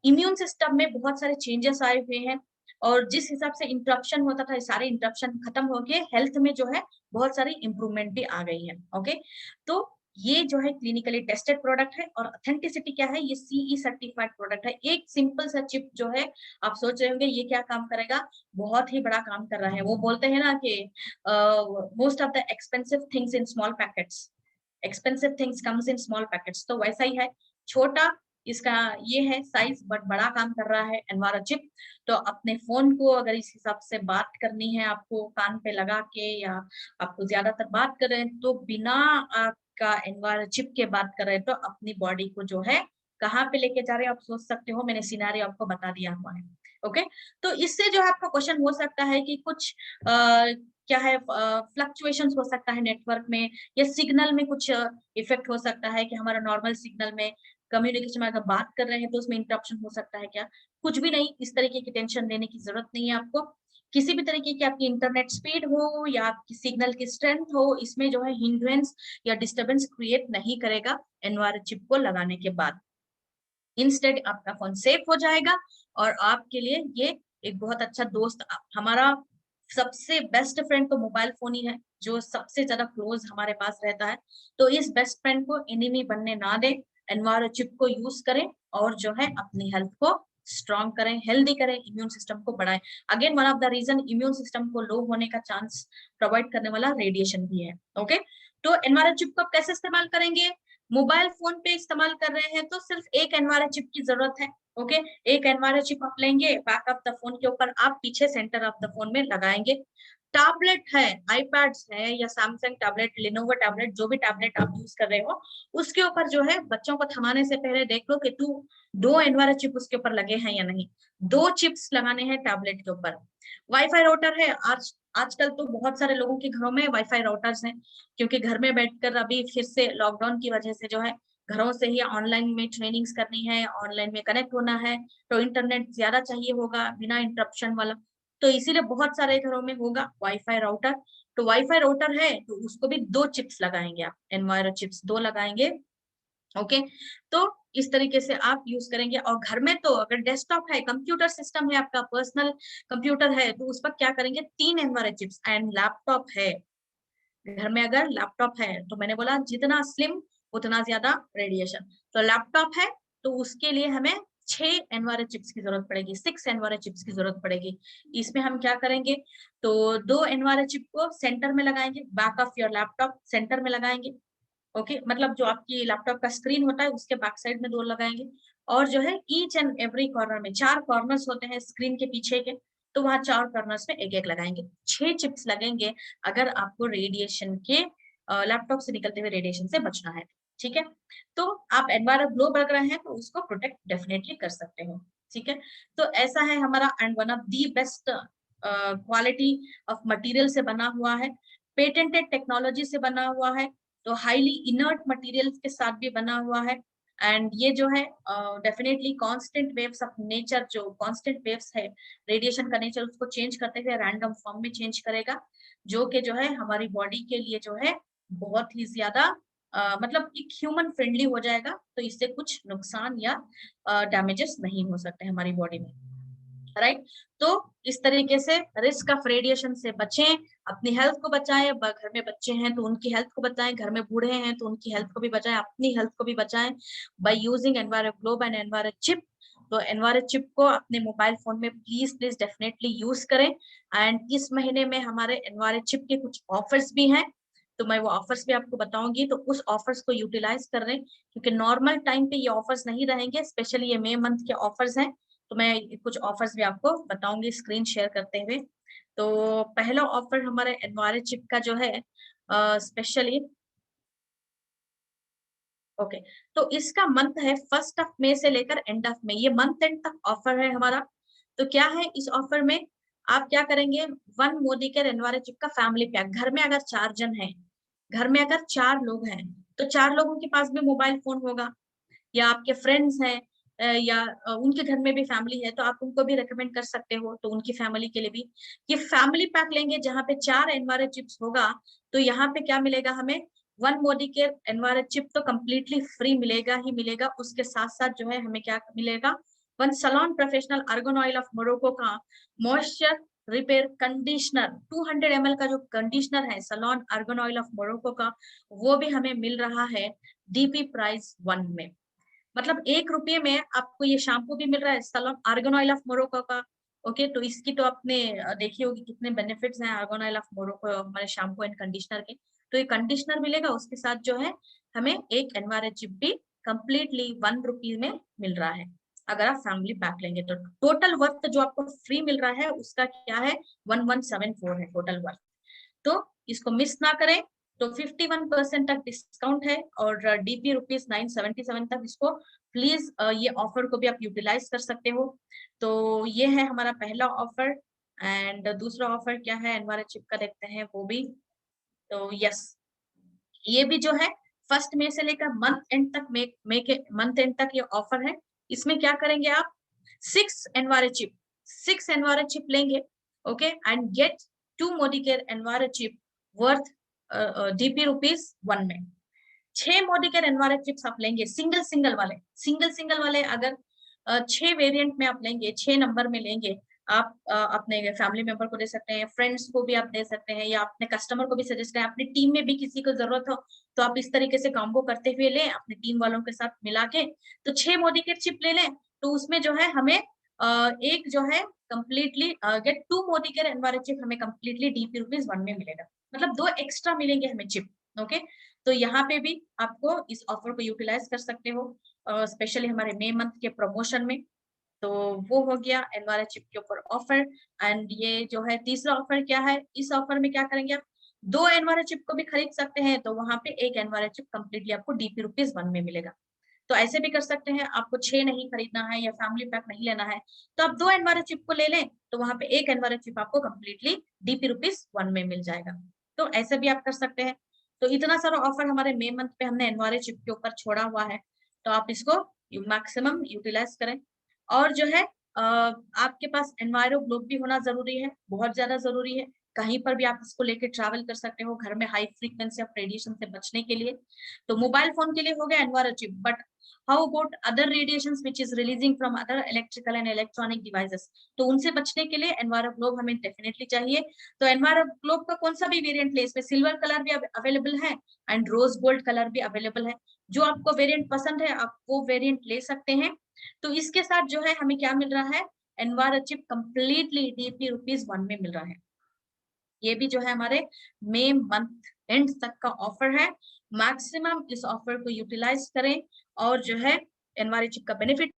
इम्यून सिस्टम में बहुत सारे चेंजेस आए हुए हैं, और जिस हिसाब से इंटरप्शन होता था, सारे इंटरप्शन खत्म हो गए, हेल्थ में जो है बहुत सारी इंप्रूवमेंट भी आ गई है। ओके, तो ये जो है क्लिनिकली टेस्टेड प्रोडक्ट है, और ऑथेंटिसिटी क्या है, ये सीई सर्टिफाइड प्रोडक्ट है। एक सिंपल सा चिप जो है, आप सोच रहे होंगे ये क्या काम करेगा, बहुत ही बड़ा काम कर रहा है। वो बोलते हैं ना कि most of the expensive things in small packets, expensive things comes in small packets, तो वैसा ही है, छोटा इसका ये है साइज, बट बड़ा काम कर रहा है एनवायरन चिप। तो अपने फोन को अगर इस हिसाब से बात करनी है आपको, कान पे लगा के, या आपको ज्यादातर बात कर रहे हैं, तो बिना आपका एनवायरन चिप के बात कर रहे हैं, तो अपनी बॉडी को जो है कहाँ पे लेके जा रहे हैं आप सोच सकते हो, मैंने सिनेरियो आपको बता दिया हुआ है। ओके, तो इससे जो है आपका क्वेश्चन हो सकता है कि कुछ क्या है, फ्लक्चुएशंस हो सकता है नेटवर्क में, या सिग्नल में कुछ इफेक्ट हो सकता है, कि हमारा नॉर्मल सिग्नल में, कम्युनिकेशन में अगर बात कर रहे हैं तो उसमें इंटरप्शन हो सकता है क्या, कुछ भी नहीं, इस तरीके की टेंशन लेने की जरूरत नहीं है आपको। किसी भी तरीके की आपकी इंटरनेट स्पीड हो या आपकी सिग्नल की स्ट्रेंथ हो, इसमें जो है हिंड्रेंस या डिस्टरबेंस क्रिएट नहीं करेगा एनवायरन चिप को लगाने के बाद। इंस्टेड आपका फोन सेफ हो जाएगा, और आपके लिए ये एक बहुत अच्छा दोस्त, हमारा सबसे बेस्ट फ्रेंड तो मोबाइल फोन ही है, जो सबसे ज्यादा क्लोज हमारे पास रहता है। तो इस बेस्ट फ्रेंड को एनिमी बनने ना दे, एनवायरन चिप को यूज करें, और जो है अपनी हेल्थ को स्ट्रॉन्ग करें, हेल्दी करें, इम्यून सिस्टम को बढ़ाएं। Again one of the reason immune system को लो होने का चांस प्रोवाइड करने वाला रेडिएशन भी है। ओके, तो एनवायरन चिप को आप कैसे इस्तेमाल करेंगे, मोबाइल फोन पे इस्तेमाल कर रहे हैं तो सिर्फ एक एनवायरन चिप की जरूरत है। ओके, एक एनवायरन चिप आप लेंगे, बैक ऑफ द फोन के ऊपर आप पीछे सेंटर ऑफ द फोन में लगाएंगे। टैबलेट है, आईपैड्स है, या सैमसंग टैबलेट, लिनोवो टैबलेट, जो भी टैबलेट आप यूज कर रहे हो, उसके ऊपर जो है बच्चों को थमाने से पहले देख लो कि तू दो एनवायरन चिप उसके ऊपर लगे हैं या नहीं। दो चिप्स लगाने हैं टैबलेट के ऊपर। वाईफाई राउटर है, आजकल तो बहुत सारे लोगों के घरों में वाईफाई राउटर्स हैं, क्योंकि घर में बैठकर अभी फिर से लॉकडाउन की वजह से जो है, घरों से ही ऑनलाइन में ट्रेनिंग्स करनी है, ऑनलाइन में कनेक्ट होना है, तो इंटरनेट ज्यादा चाहिए होगा बिना इंटरप्शन वाला। तो इसीलिए बहुत सारे घरों में होगा वाईफाई राउटर। तो वाईफाई राउटर है तो उसको भी 2 चिप्स लगाएंगे आप, एनवायरो चिप्स 2 लगाएंगे। ओके, तो इस तरीके से आप यूज करेंगे। और घर में तो अगर डेस्कटॉप है, कंप्यूटर सिस्टम है, आपका पर्सनल कंप्यूटर है, तो उस पर क्या करेंगे, 3 एनवायरो चिप्स। एंड लैपटॉप है घर में, अगर लैपटॉप है तो मैंने बोला जितना स्लिम उतना ज्यादा रेडिएशन, तो लैपटॉप है तो उसके लिए हमें 6 एनवायरो चिप्स की जरूरत पड़ेगी, 6 एनवायरो चिप्स की जरूरत पड़ेगी। इसमें हम क्या करेंगे, तो 2 एनवायरो चिप को सेंटर में लगाएंगे, back of your laptop centre में लगाएंगे। ओके, मतलब जो आपकी लैपटॉप का स्क्रीन होता है उसके बैक साइड में 2 लगाएंगे। और जो है ईच एंड एवरी कॉर्नर में 4 कॉर्नर्स होते हैं स्क्रीन के पीछे के, तो वहां 4 कॉर्नर्स में एक एक लगाएंगे। 6 चिप्स लगेंगे अगर आपको रेडिएशन के, लैपटॉप से निकलते हुए रेडिएशन से बचना है। ठीक है, तो आप एनवायरमेंट ग्लो बढ़ रहे हैं तो उसको प्रोटेक्ट डेफिनेटली कर सकते हो। ठीक है, तो ऐसा है हमारा, and one of the best quality of material से बना हुआ है, पेटेंटेड टेक्नोलॉजी से बना हुआ है, तो हाईली इनर्ट मटेरियल्स के साथ भी बना हुआ है। एंड ये जो है definitely constant waves of nature, जो कांस्टेंट वेव्स है रेडिएशन का नेचर उसको चेंज करते हुए रैंडम फॉर्म में चेंज करेगा, जो कि जो है हमारी बॉडी के लिए जो है बहुत ही ज्यादा मतलब एक ह्यूमन फ्रेंडली हो जाएगा। तो इससे कुछ नुकसान या डैमेजेस नहीं हो सकते हमारी बॉडी में, राइट। तो इस तरीके से रिस्क ऑफ रेडिएशन से बचें, अपनी हेल्थ को बचाएं, घर में बच्चे हैं तो उनकी हेल्थ को बचाएं, घर में बूढ़े हैं तो उनकी हेल्थ को भी बचाएं, अपनी हेल्थ को भी बचाएं by using enviro Globe and Enviro chip. तो एनवायरो चिप को अपने मोबाइल फोन में प्लीज प्लीज डेफिनेटली यूज करें। एंड इस महीने में हमारे एनवायरो चिप के कुछ ऑफर्स भी हैं, तो मैं वो ऑफर्स भी आपको बताऊंगी, तो उस ऑफर्स को यूटिलाइज कर रहे हैं, क्योंकि नॉर्मल टाइम पे ये ऑफर्स नहीं रहेंगे, स्पेशली ये मई मंथ के ऑफर्स हैं। तो मैं कुछ ऑफर्स भी आपको बताऊंगी स्क्रीन शेयर करते हुए। तो पहला ऑफर हमारे एनवायरो चिप का जो है स्पेशली, ओके, तो इसका मंथ है 1 मई से लेकर एंड ऑफ मई, ये मंथ एंड तक ऑफर है हमारा। तो क्या है इस ऑफर में, आप क्या करेंगे, 1 मोदी केयर एनवायरो चिप का फैमिली पैक, घर में अगर 4 जन हैं, घर में अगर 4 लोग हैं, तो 4 लोगों के पास भी मोबाइल फोन होगा, या आपके फ्रेंड्स हैं, या उनके घर में भी फैमिली है, तो आप उनको भी रेकमेंड कर सकते हो, तो उनकी फैमिली के लिए भी ये फैमिली पैक लेंगे जहाँ पे 4 एनवायरो चिप्स होगा। तो यहाँ पे क्या मिलेगा हमें, 1 मोदी केयर एनवायरो चिप तो कम्प्लीटली फ्री मिलेगा ही मिलेगा, उसके साथ साथ जो है हमें क्या मिलेगा, 1 salon professional argan oil of Morocco का मॉइस्चर रिपेयर कंडीशनर, 200 ml का जो कंडीशनर है salon argan oil of Morocco का, वो भी हमें मिल रहा है डीपी प्राइस 1 में। मतलब 1 रुपये में आपको ये शैम्पू भी मिल रहा है salon argan oil of Morocco का। ओके, तो इसकी तो आपने देखी होगी कितने बेनिफिट्स हैं आर्गन ऑयल ऑफ मोरक्को हमारे शैम्पू एंड कंडीशनर के। तो ये कंडीशनर मिलेगा, उसके साथ जो है हमें एक एनवायरो चिप भी कंप्लीटली 1 रुपये में मिल रहा है अगर आप फैमिली पैक लेंगे। तो टोटल वर्थ जो आपको फ्री मिल रहा है उसका क्या है, 1174 है टोटल वर्थ। तो इसको मिस ना करें। तो 51% तक डिस्काउंट है और डीपी ₹977 तक, इसको प्लीज ये ऑफर को भी आप यूटिलाइज कर सकते हो। तो ये है हमारा पहला ऑफर। एंड दूसरा ऑफर क्या है एनवायरो चिप का, देखते हैं वो भी। तो यस, ये भी जो है 1 मई से लेकर मंथ एंड तक, मई के मंथ एंड तक ये ऑफर है। इसमें क्या करेंगे आप, 6 एनवायरो चिप लेंगे, okay, and get 2 Modicare Enviro Chip worth DP ₹1 में। 6 मोदी केयर एनवायरो चिप्स आप लेंगे, सिंगल सिंगल वाले अगर 6 वेरिएंट में आप लेंगे, 6 नंबर में लेंगे, आप अपने फैमिली मेंबर को दे सकते हैं, फ्रेंड्स को भी आप दे सकते हैं, या अपने कस्टमर को भी सजेस्ट करें, अपनी टीम में भी किसी को जरूरत हो तो आप इस तरीके से कॉम्बो करते हुए लें अपनी टीम वालों के साथ मिला के। तो 6 मोदी केयर चिप ले लें, तो उसमें जो है हमें एक जो है completely gate 2 Modicare Enviro chip हमें कंप्लीटली डीपी ₹1 में मिलेगा, मतलब 2 एक्स्ट्रा मिलेंगे हमें चिप। ओके, तो यहाँ पे भी आपको इस ऑफर को यूटिलाइज कर सकते हो, स्पेशली हमारे मई मंथ के प्रमोशन में। तो वो हो गया एनवायरो चिप के ऊपर ऑफर। एंड ये जो है तीसरा ऑफर क्या है, इस ऑफर में क्या करेंगे आप, 2 एनवायरो चिप को भी खरीद सकते हैं, तो वहां पे एक एनवायरो चिप कंप्लीटली आपको डीपी ₹1 में मिलेगा। तो ऐसे भी कर सकते हैं, आपको 6 नहीं खरीदना है या फैमिली पैक नहीं लेना है, तो आप 2 एनवायरो चिप को ले लें, तो वहां पे एक एनवायरो चिप आपको कंप्लीटली डीपी ₹1 में मिल जाएगा। तो ऐसे भी आप कर सकते हैं। तो इतना सारा ऑफर हमारे मई मंथ पे हमने एनवायरो चिप के ऊपर छोड़ा हुआ है, तो आप इसको मैक्सिमम यूटिलाइज करें। और जो है आपके पास एनवायरो ग्लोब भी होना जरूरी है, बहुत ज्यादा जरूरी है, कहीं पर भी आप इसको लेके ट्रैवल कर सकते हो, घर में हाई फ्रीक्वेंसी ऑफ रेडिएशन से बचने के लिए। तो मोबाइल फोन के लिए हो गया environ chip, but how about other radiations which is releasing from other electrical and electronic devices, तो उनसे बचने के लिए एनवायरन ग्लोब हमें डेफिनेटली चाहिए। तो एनवायरन ग्लोब का कौन सा भी वेरिएंट ले, इसमें सिल्वर कलर भी अवेलेबल है एंड रोज गोल्ड कलर भी अवेलेबल है। जो आपको वेरिएंट पसंद है आप वो वेरिएंट ले सकते हैं। तो इसके साथ जो है हमें क्या मिल रहा है, एनवायरन चिप कंप्लीटली डीपी ₹1 में मिल रहा है। ये भी जो है हमारे मई मंथ एंड तक का ऑफर है। मैक्सिमम इस ऑफर को यूटिलाइज करें और जो है एनवायरन चिप का बेनिफिट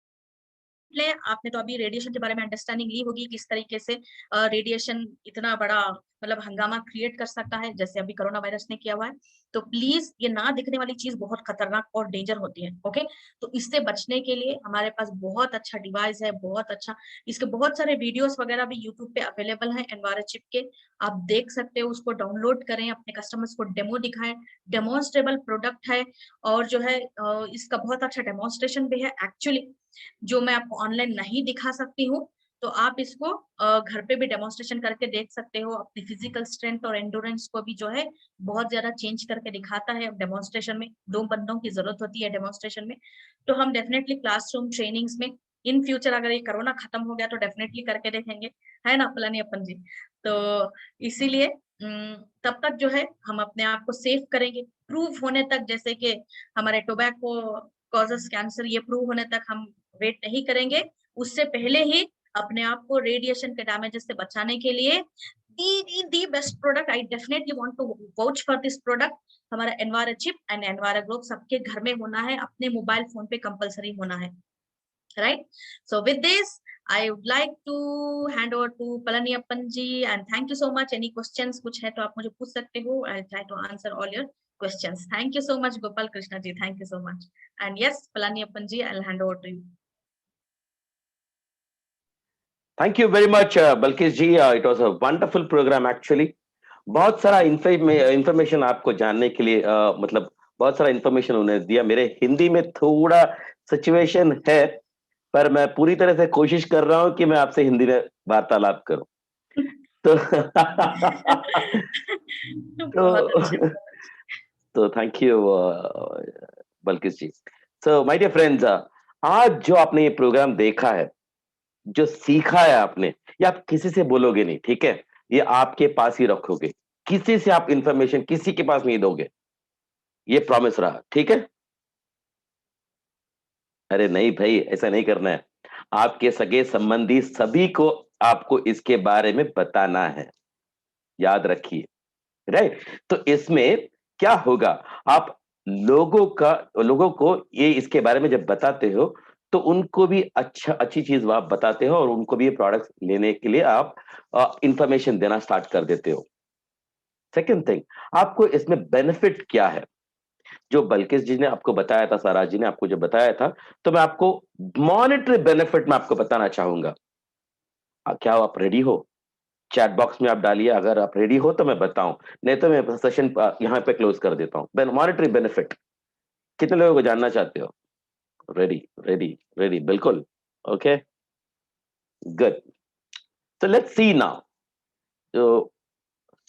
ले। आपने तो अभी रेडिएशन के बारे में अंडरस्टैंडिंग ली होगी, किस तरीके से रेडिएशन इतना बड़ा मतलब हंगामा क्रिएट कर सकता है, जैसे अभी कोरोना वायरस ने किया हुआ है। तो प्लीज ये ना दिखने वाली चीज बहुत खतरनाक और डेंजर होती है। ओके, तो इससे बचने के लिए हमारे पास बहुत अच्छा डिवाइस है, बहुत अच्छा। इसके बहुत सारे वीडियोस वगैरह भी यूट्यूब पे अवेलेबल है एनवायरन चिप के, आप देख सकते हो। उसको डाउनलोड करें, अपने कस्टमर्स को डेमो दिखाएं। डेमोन्स्ट्रेबल प्रोडक्ट है और जो है इसका बहुत अच्छा डेमोन्स्ट्रेशन भी है एक्चुअली, जो मैं आपको ऑनलाइन नहीं दिखा सकती हूँ। तो आप इसको घर पे भी डेमोन्स्ट्रेशन करके देख सकते हो। अपनी फिजिकल स्ट्रेंथ और एंडोरेंस को भी जो है बहुत ज्यादा चेंज करके दिखाता है डेमोन्स्ट्रेशन में। 2 बंदों की जरूरत होती है डेमोन्स्ट्रेशन में। तो हम डेफिनेटली क्लासरूम ट्रेनिंग्स में इन फ्यूचर, अगर ये कोरोना खत्म हो गया तो डेफिनेटली करके देखेंगे, है ना पलानी अपन जी। तो इसीलिए तब तक जो है हम अपने आप को सेफ करेंगे, प्रूव होने तक। जैसे कि हमारे टोबैको कॉजेस कैंसर, ये प्रूव होने तक हम वेट नहीं करेंगे। उससे पहले ही अपने आप को रेडिएशन के डैमेजेस से बचाने के लिए the best product, I definitely want to vouch for this product. हमारा Enviro Chip and Enviro Globe सबके घर में होना है, अपने मोबाइल फोन पे कंपलसरी होना है, right. So with this I would like to hand over to Palaniappan ji and thank you so much. Any questions कुछ है तो आप मुझे पूछ सकते हो। I'll try to answer all your questions. Thank you so much, Gopal Krishna ji. Thank you so much. And yes, Palaniappan ji, I'll hand over to you. Thank you very much, Balkis ji. It was a wonderful program actually. बहुत सारा information आपको जानने के लिए मतलब बहुत सारा information उन्होंने दिया। मेरे हिंदी में थोड़ा सिचुएशन है, पर मैं पूरी तरह से कोशिश कर रहा हूं कि मैं आपसे हिंदी में वार्तालाप करूं। तो तो thank you Balkis ji. So my dear friends, आज जो आपने ये प्रोग्राम देखा है, जो सीखा है आपने, ये आप किसी से बोलोगे नहीं, ठीक है? ये आपके पास ही रखोगे, किसी से आप इंफॉर्मेशन किसी के पास नहीं दोगे, ये प्रॉमिस रहा, ठीक है? अरे नहीं भाई, ऐसा नहीं करना है। आपके सगे संबंधी सभी को आपको इसके बारे में बताना है, याद रखिए, राइट? तो इसमें क्या होगा, आप लोगों को ये इसके बारे में जब बताते हो तो उनको भी अच्छी चीज आप बताते हो और उनको भी ये प्रोडक्ट लेने के लिए आप इंफॉर्मेशन देना स्टार्ट कर देते हो। सेकंड थिंग, आपको इसमें बेनिफिट क्या है, जो बल्किस जी ने आपको बताया था, सारा जी ने आपको जो बताया था, तो मैं आपको मॉनेटरी बेनिफिट में आपको बताना चाहूंगा। क्या आप रेडी हो? चैट बॉक्स में आप डालिए, अगर आप रेडी हो तो मैं बताऊं, नहीं तो मैं सेशन यहां पे क्लोज कर देता हूं। मॉनेटरी बेनिफिट कितने लोगों को जानना चाहते हो? रेडी रेडी रेडी, बिल्कुल, ओके, गुड। तो लेट्स सी नाउ, जो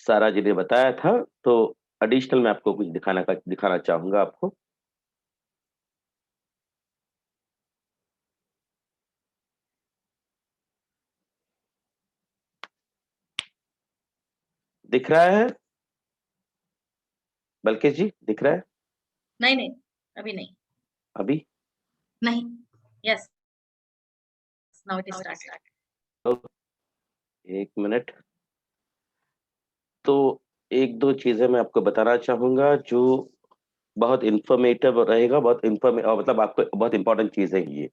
सारा जी ने बताया था, तो एडिशनल मैं आपको कुछ दिखाना चाहूंगा आपको। दिख रहा है बल्कि जी, दिख रहा है? नहीं, अभी नहीं। अभी नहीं, yes, now it is started. एक मिनट। तो एक दो चीजें मैं आपको बताना चाहूंगा जो बहुत इंफॉर्मेटिव रहेगा, मतलब आपको बहुत इंपॉर्टेंट चीज है ये।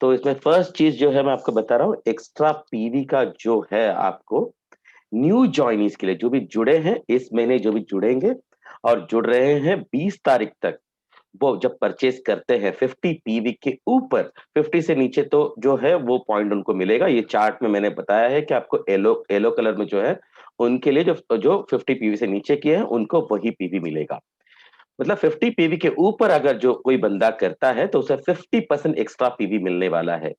तो इसमें फर्स्ट चीज जो है मैं आपको बता रहा हूँ, एक्स्ट्रा पीवी का जो है, आपको न्यू जॉइनीज के लिए, जो भी जुड़े हैं इस महीने, जो भी जुड़ेंगे और जुड़ रहे हैं 20 तारीख तक, वो जब परचेज करते हैं 50 पीवी के ऊपर, 50 से नीचे तो जो है वो पॉइंट उनको मिलेगा। ये चार्ट में मैंने बताया है कि आपको येलो कलर में जो है, उनके लिए जो 50 पीवी से नीचे किए हैं उनको वही पीवी मिलेगा। मतलब 50 पीवी के ऊपर अगर जो कोई बंदा करता है तो उसे 50% एक्स्ट्रा पीवी मिलने वाला है।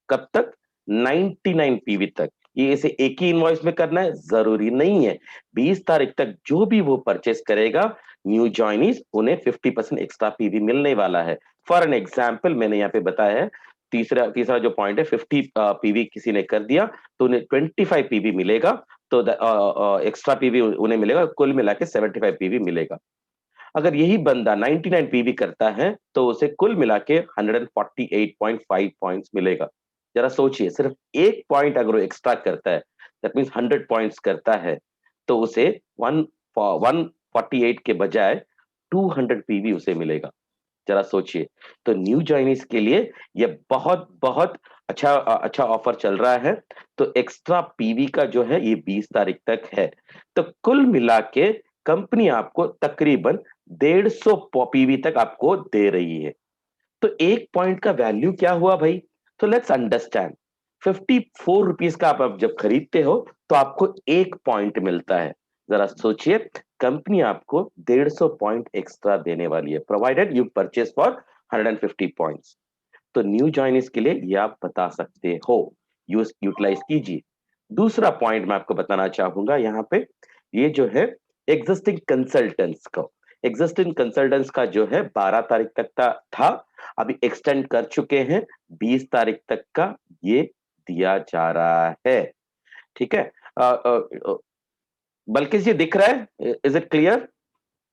कब तक? 99 पीवी तक। ये इसे एक ही इनवॉइस में करना है, जरूरी नहीं है। 20 तारीख तक जो भी वो परचेस करेगा न्यू जॉइनीज, उन्हें 50% एक्स्ट्रा पीवी मिलने वाला है। फॉर एन एग्जाम्पल मैंने यहाँ पे बताया है, तीसरा जो पॉइंट है, 50 पीवी किसी ने कर दिया तो उन्हें 25 पीवी मिलेगा, तो एक्स्ट्रा पीवी उन्हें मिलेगा, कुल मिला के 75 पीवी मिलेगा। अगर यही बंदा 99 पीवी करता है तो उसे कुल मिला के 148.5 पॉइंट्स मिलेगा। जरा सोचिए, सिर्फ एक पॉइंट अगर वो एक्स्ट्रा करता है, दैट मीन्स 100 पॉइंट्स करता है, तो उसे 148 के बजाय 200 पीवी उसे मिलेगा। जरा सोचिए, तो न्यू जॉइनीज के लिए ये बहुत बहुत अच्छा ऑफर चल रहा है। तो एक्स्ट्रा पीवी का जो है ये 20 तारीख तक है। तो कुल मिला के कंपनी आपको तकरीबन 150 पीवी तक आपको दे रही है। तो एक पॉइंट का वैल्यू क्या हुआ भाई? तो लेट्स अंडरस्टैंड, 54 रुपीज का आप जब खरीदते हो तो आपको एक पॉइंट मिलता है। जरा सोचिए, कंपनी आपको 150 पॉइंट एक्स्ट्रा देने वाली है, provided you purchase for 150 points. तो न्यू जॉइनिस के लिए ये आप बता सकते हो, यूटिलाइज कीजिए। दूसरा पॉइंट मैं आपको बताना चाहूंगा यहाँ पे, ये जो है एग्जिस्टिंग कंसल्टेंट्स का जो है 12 तारीख तक था, अभी एक्सटेंड कर चुके हैं, 20 तारीख तक का ये दिया जा रहा है। ठीक है, बल्कि ये दिख रहा है, is it clear?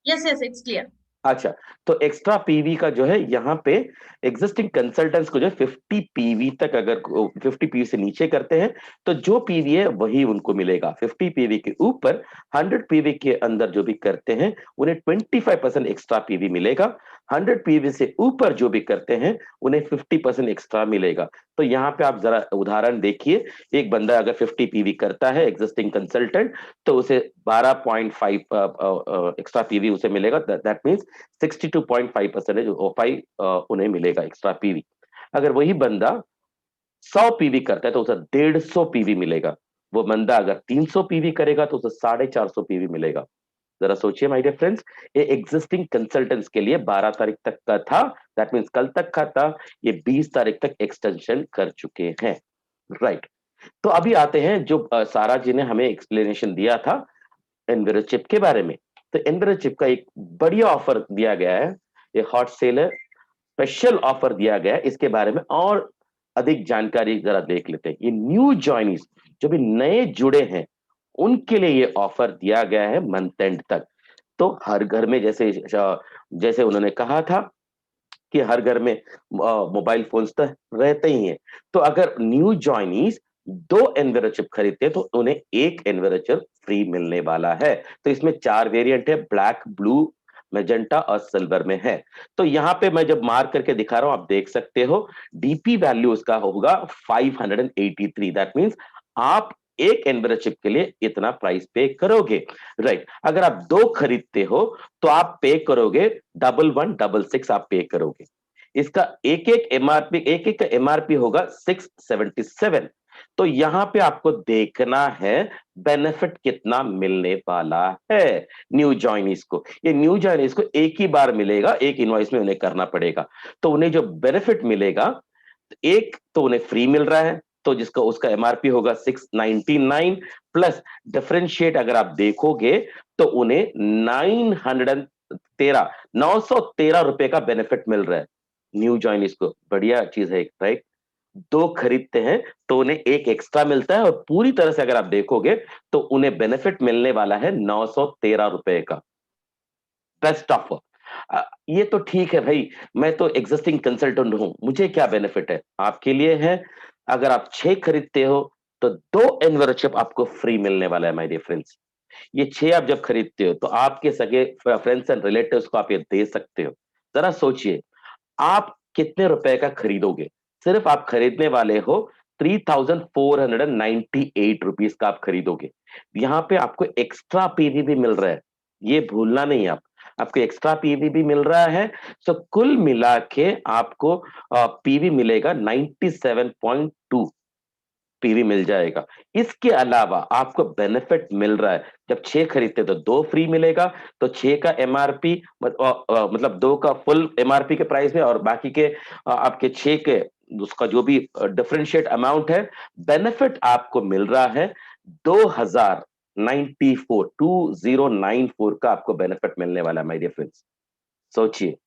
Yes yes, it's clear. अच्छा, तो एक्स्ट्रा पीवी का जो है यहाँ पे एग्जिस्टिंग कंसल्टेंट्स को जो 50 पीवी तक, अगर 50 पीवी से नीचे करते हैं तो जो पीवी है वही उनको मिलेगा। 50 पीवी के ऊपर 100 पीवी के अंदर जो भी करते हैं उन्हें 25% एक्स्ट्रा पीवी मिलेगा। 100 पीवी से ऊपर जो भी करते हैं उन्हें 50% एक्स्ट्रा मिलेगा। तो यहाँ पे आप जरा उदाहरण देखिए, एक बंदा अगर 50 पीवी करता है एग्जिस्टिंग कंसल्टेंट, तो उसे 12.5 एक्स्ट्रा पीवी उसे मिलेगा, दैट मीन्स 62.5% उन्हें मिलेगा एक्स्ट्रा पीवी। अगर वही बंदा 100 पीवी करता है तो उसे 150 पीवी मिलेगा। वो बंदा अगर 300 पीवी करेगा तो उसे 450 पीवी मिलेगा। जरा सोचिए माय डियर फ्रेंड्स, ये एग्जिस्टिंग कंसल्टेंट्स के लिए 12 तारीख तक का था, दैट मीन्स कल तक का था, ये 20 तारीख तक एक्सटेंशन कर चुके हैं। राइट, तो अभी आते हैं जो सारा जी ने हमें एक्सप्लेनेशन दिया था एनविरोचिप के बारे में। तो एनविरोचिप का एक बढ़िया ऑफर दिया गया है, ये हॉट सेल है, स्पेशल ऑफर दिया गया है। इसके बारे में और अधिक जानकारी जरा देख लेते हैं। ये न्यू जॉइनीज जो भी नए जुड़े हैं उनके लिए ये ऑफर दिया गया है मंथ एंड तक। तो हर घर में जैसे जैसे उन्होंने कहा था कि हर घर में मोबाइल फोन्स तो रहते ही हैं, तो अगर न्यू जॉइनीज 2 एनवेरोचिप खरीदते हैं तो उन्हें एक एनवेरोचिप फ्री मिलने वाला है। तो इसमें 4 वेरिएंट है, ब्लैक, ब्लू, मैजेंटा और सिल्वर में है। तो यहाँ पे मैं जब मार्क करके दिखा रहा हूं, आप देख सकते हो डीपी वैल्यू उसका होगा 583, दैट मीन्स आप एक एनवेरोचिप के लिए इतना प्राइस पे करोगे। राइट, अगर आप 2 खरीदते हो तो आप पे करोगे 1166 आप पे करोगे। इसका एक एक का एमआरपी होगा 677। तो यहां पे आपको देखना है बेनिफिट कितना मिलने वाला है न्यू जॉइनीज को। ये न्यू जॉइनीज को एक ही बार मिलेगा, एक इनवॉइस में उन्हें करना पड़ेगा। तो उन्हें जो बेनिफिट मिलेगा, एक तो उन्हें फ्री मिल रहा है, तो जिसका उसका एमआरपी होगा 699 प्लस डिफरेंशिएट अगर आप देखोगे तो उन्हें 913 रुपए का बेनिफिट मिल रहा है न्यू जॉइनीज को। बढ़िया चीज है, राइट? 2 खरीदते हैं तो उन्हें एक एक्स्ट्रा मिलता है, और पूरी तरह से अगर आप देखोगे तो उन्हें बेनिफिट मिलने वाला है 913 रुपए का। Best offer. ये तो ठीक है भाई, मैं तो एग्जिस्टिंग कंसल्टेंट हूं, मुझे क्या बेनिफिट है? आपके लिए है, अगर आप 6 खरीदते हो तो 2 एनवेरोचिप आपको फ्री मिलने वाला है माय डियर फ्रेंड्स। ये 6 आप जब खरीदते हो तो आपके सगे फ्रेंड्स एंड रिलेटिव्स को आप ये दे सकते हो। जरा सोचिए, आप कितने रुपए का खरीदोगे? सिर्फ आप खरीदने वाले हो 3498 रुपीज का आप खरीदोगे। यहाँ पे आपको एक्स्ट्रा पीवी भी मिल रहा है, ये भूलना नहीं आप, आपको एक्स्ट्रा पीवी भी मिल रहा है। तो कुल मिला के आपको पीवी मिलेगा 97.2 पीवी मिल जाएगा। इसके अलावा आपको बेनिफिट मिल रहा है, जब 6 खरीदते तो 2 फ्री मिलेगा, तो 6 का एमआरपी मतलब 2 का फुल एमआरपी के प्राइस में, और बाकी के आपके 6 के उसका जो भी डिफरेंशिएट अमाउंट है, बेनिफिट आपको मिल रहा है 2094 का आपको बेनिफिट मिलने वाला है माय डियर फ्रेंड्स। सोचिए,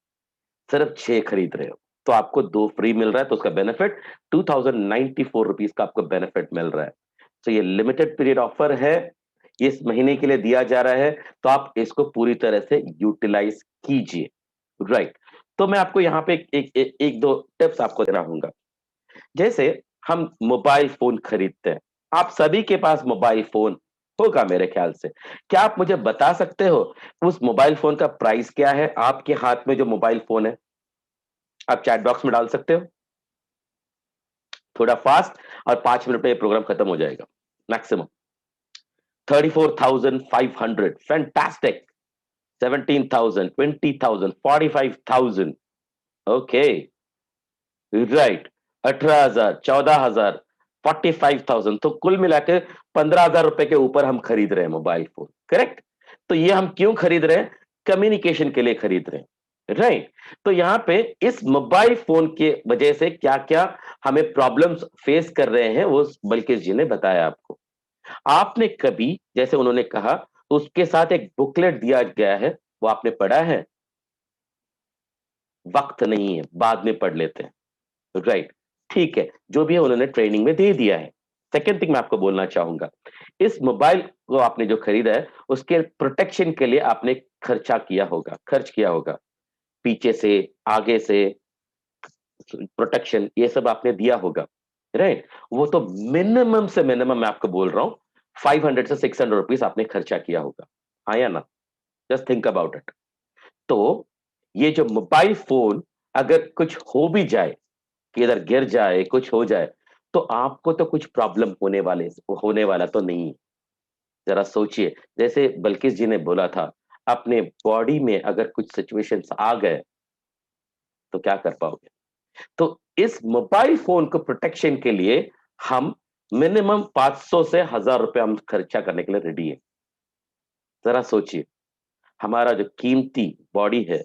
सिर्फ 6 खरीद रहे हो तो आपको 2 फ्री मिल रहा है, तो उसका बेनिफिट 2094 रुपीस का आपको बेनिफिट मिल रहा है। तो ये लिमिटेड पीरियड ऑफर है, इस महीने के लिए दिया जा रहा है, तो आप इसको पूरी तरह से यूटिलाइज कीजिए। राइट, तो मैं आपको यहाँ पे एक दो टिप्स आपको देना होगा। जैसे हम मोबाइल फोन खरीदते हैं, आप सभी के पास मोबाइल फोन होगा मेरे ख्याल से। क्या आप मुझे बता सकते हो उस मोबाइल फोन का प्राइस क्या है? आपके हाथ में जो मोबाइल फोन है, आप चैट बॉक्स में डाल सकते हो, थोड़ा फास्ट, और 5 मिनट में ये प्रोग्राम खत्म हो जाएगा मैक्सिमम। 34,500, फैंटास्टिक। 17,000, 20,000, 45,000, okay, right. 18,000, 14,000, 45,000, तो कुल मिलाकर 15,000 रुपए के ऊपर हम खरीद रहे हैं मोबाइल फोन, करेक्ट? तो ये हम क्यों खरीद रहे हैं? कम्युनिकेशन के लिए खरीद रहे हैं, राइट? तो यहां पे इस मोबाइल फोन के वजह से क्या क्या हमें प्रॉब्लम्स फेस कर रहे हैं, वो बल्कि जी ने बताया आपको। आपने कभी, जैसे उन्होंने कहा, उसके साथ एक बुकलेट दिया गया है, वो आपने पढ़ा है? वक्त नहीं है, बाद में पढ़ लेते हैं, राइट? ठीक है, जो भी है उन्होंने ट्रेनिंग में दे दिया है। सेकेंड थिंग मैं आपको बोलना चाहूंगा, इस मोबाइल को आपने जो खरीदा है, उसके प्रोटेक्शन के लिए आपने खर्च किया होगा, पीछे से, आगे से प्रोटेक्शन, ये सब आपने दिया होगा, राइट? वो तो मिनिमम से मिनिमम मैं आपको बोल रहा हूं 500 से 600 रुपीस आपने खर्चा किया होगा, हाँ या ना? Just think about it. तो ये जो मोबाइल फोन अगर कुछ हो भी जाए, कि इधर गिर जाए, कुछ हो जाए, तो आपको तो कुछ प्रॉब्लम होने वाला तो नहीं है। जरा सोचिए, जैसे बल्किस जी ने बोला था, अपने बॉडी में अगर कुछ सिचुएशंस आ गए तो क्या कर पाओगे? तो इस मोबाइल फोन को प्रोटेक्शन के लिए हम मिनिमम 500 से 1000 रुपए हम खर्चा करने के लिए रेडी है। जरा सोचिए, हमारा जो कीमती बॉडी है,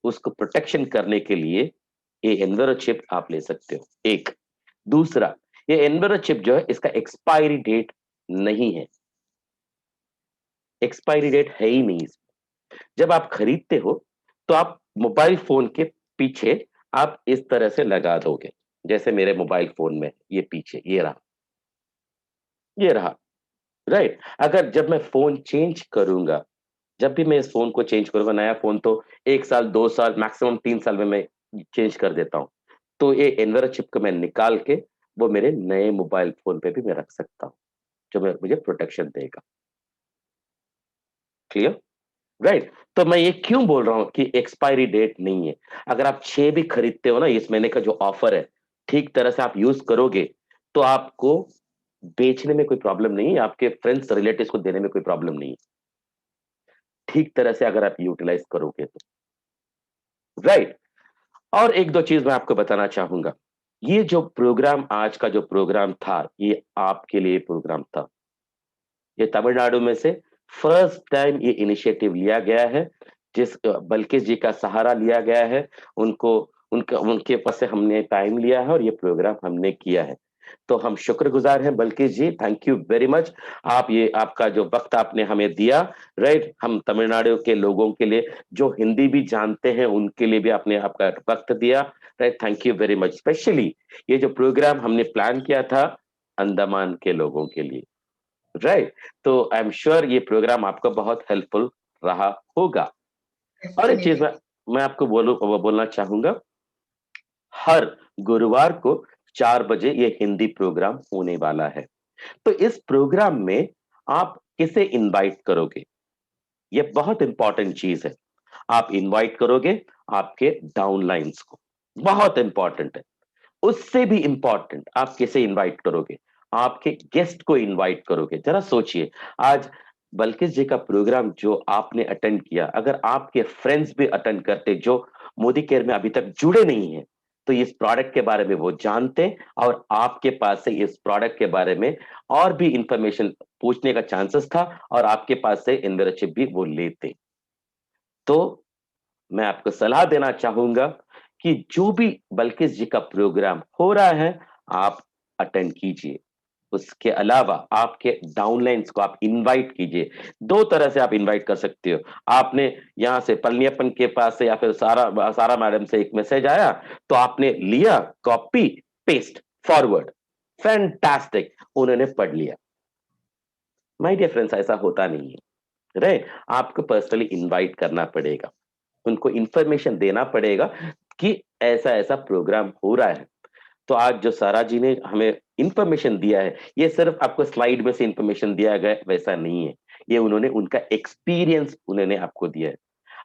उसको प्रोटेक्शन करने के लिए ये एनवेरो चिप आप ले सकते हो, एक। दूसरा, ये एनवेरो चिप जो है, इसका एक्सपायरी डेट नहीं है, एक्सपायरी डेट है ही नहीं इसमें। जब आप खरीदते हो तो आप मोबाइल फोन के पीछे आप इस तरह से लगा दोगे, जैसे मेरे मोबाइल फोन में ये पीछे ये रहा, राइट? अगर जब मैं फोन चेंज करूंगा, जब भी मैं इस फोन को चेंज करूंगा, नया फोन तो 1 साल, 2 साल, मैक्सिमम 3 साल में मैं चेंज कर देता हूं, तो ये एनवेरो चिप को मैं निकाल के वो मेरे नए मोबाइल फोन पे भी मैं रख सकता हूं, जो मुझे प्रोटेक्शन देगा। क्लियर? राइट? तो मैं ये क्यों बोल रहा हूं कि एक्सपायरी डेट नहीं है। अगर आप 6 भी खरीदते हो ना, इस महीने का जो ऑफर है, ठीक तरह से आप यूज करोगे तो आपको बेचने में कोई प्रॉब्लम नहीं है, आपके फ्रेंड्स रिलेटिव्स को देने में कोई प्रॉब्लम नहीं है, ठीक तरह से अगर आप यूटिलाइज करोगे तो, राइट? और एक दो चीज मैं आपको बताना चाहूंगा, ये जो प्रोग्राम, आज का जो प्रोग्राम था, ये आपके लिए प्रोग्राम था। ये तमिलनाडु में से फर्स्ट टाइम ये इनिशिएटिव लिया गया है, जिस बल्किस जी का सहारा लिया गया है, उनको उनके पास से हमने टाइम लिया है और ये प्रोग्राम हमने किया है। तो हम शुक्रगुजार हैं बल्किस जी, थैंक यू वेरी मच। आप ये आपका जो वक्त आपने हमें दिया, राइट? हम तमिलनाडु के लोगों के लिए, जो हिंदी भी जानते हैं, उनके लिए भी आपने आपका वक्त दिया, right? Thank you very much. Specially ये जो प्रोग्राम हमने प्लान किया था अंडमान के लोगों के लिए, राइट? तो आई एम श्योर ये प्रोग्राम आपको बहुत हेल्पफुल रहा होगा। और एक चीज डेफिनेटली। मैं आपको बोलना चाहूंगा, हर गुरुवार को 4 बजे ये हिंदी प्रोग्राम होने वाला है। तो इस प्रोग्राम में आप किसे इनवाइट करोगे? ये बहुत इंपॉर्टेंट चीज है। आप इनवाइट करोगे आपके डाउनलाइंस को, बहुत इंपॉर्टेंट है। उससे भी इंपॉर्टेंट, आप किसे इनवाइट करोगे? आपके गेस्ट को इनवाइट करोगे। जरा सोचिए, आज बल्किस जी का प्रोग्राम जो आपने अटेंड किया, अगर आपके फ्रेंड्स भी अटेंड करते जो मोदी केयर में अभी तक जुड़े नहीं हैं, तो इस प्रोडक्ट के बारे में वो जानते और आपके पास से इस प्रोडक्ट के बारे में और भी इंफॉर्मेशन पूछने का चांसेस था, और आपके पास से इनवेरोचिप भी वो लेते। तो मैं आपको सलाह देना चाहूंगा कि जो भी बल्किस जी का प्रोग्राम हो रहा है आप अटेंड कीजिए। उसके अलावा आपके डाउनलाइंस को आप इनवाइट कीजिए। 2 तरह से आप इनवाइट कर सकते हो। आपने यहाँ से पलनियप्पन के पास से या फिर सारा मैडम से एक मैसेज आया, तो आपने लिया, कॉपी, पेस्ट, फॉरवर्ड, फैंटास्टिक, उन्होंने पढ़ लिया। माय डियर फ्रेंड्स, ऐसा होता नहीं है, राइट? आपको पर्सनली इनवाइट करना पड़ेगा, उनको इंफॉर्मेशन देना पड़ेगा कि ऐसा-ऐसा प्रोग्राम हो रहा है। तो आज जो सारा जी ने हमें इंफॉर्मेशन दिया है, ये सिर्फ आपको स्लाइड में से इंफॉर्मेशन दिया गया है, वैसा नहीं है। ये उन्होंने उनका एक्सपीरियंस उन्होंने आपको दिया है।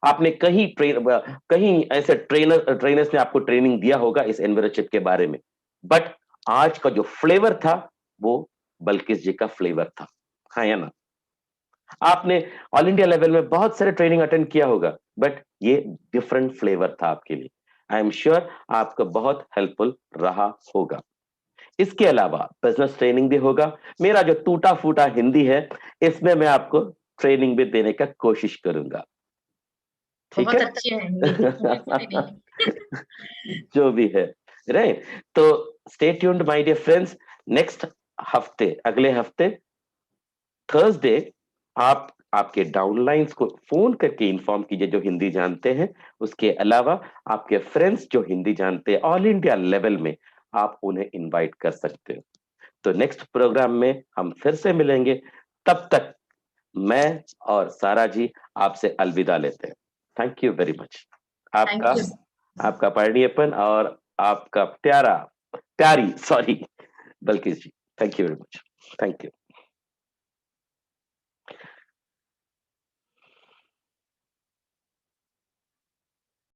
आपने कहीं ऐसे ट्रेनर्स ने आपको ट्रेनिंग दिया होगा इस एनवायरनशिप के बारे में, बट आज का जो फ्लेवर था, वो बल्किस जी का फ्लेवर था। हाँ या ना? आपने ऑल इंडिया लेवल में बहुत सारे ट्रेनिंग अटेंड किया होगा, बट ये डिफरेंट फ्लेवर था आपके लिए। आई एम श्योर आपका बहुत हेल्पफुल रहा होगा। इसके अलावा बिजनेस ट्रेनिंग भी होगा। मेरा जो टूटा-फूटा हिंदी है, इसमें मैं आपको ट्रेनिंग भी देने का कोशिश करूँगा। ठीक बहुत है? अच्छी है हिंदी, बिल्कुल भी नहीं। जो भी है, राइट? तो stay tuned my dear friends, next हफ्ते, अगले हफ्ते थर्सडे आप आपके डाउनलाइंस को फोन करके इन्फॉर्म कीजिए जो हिंदी जानते हैं। उसके अलावा आपके फ्रेंड्स जो हिंदी जानते हैं ऑल इंडिया लेवल में, आप उन्हें इनवाइट कर सकते हो। तो नेक्स्ट प्रोग्राम में हम फिर से मिलेंगे। तब तक मैं और सारा जी आपसे अलविदा लेते हैं। Thank you very much. Thank आपका यू। आपका परिणीयपन और आपका प्यारी सॉरी बल्कि जी, thank you very much. Thank you.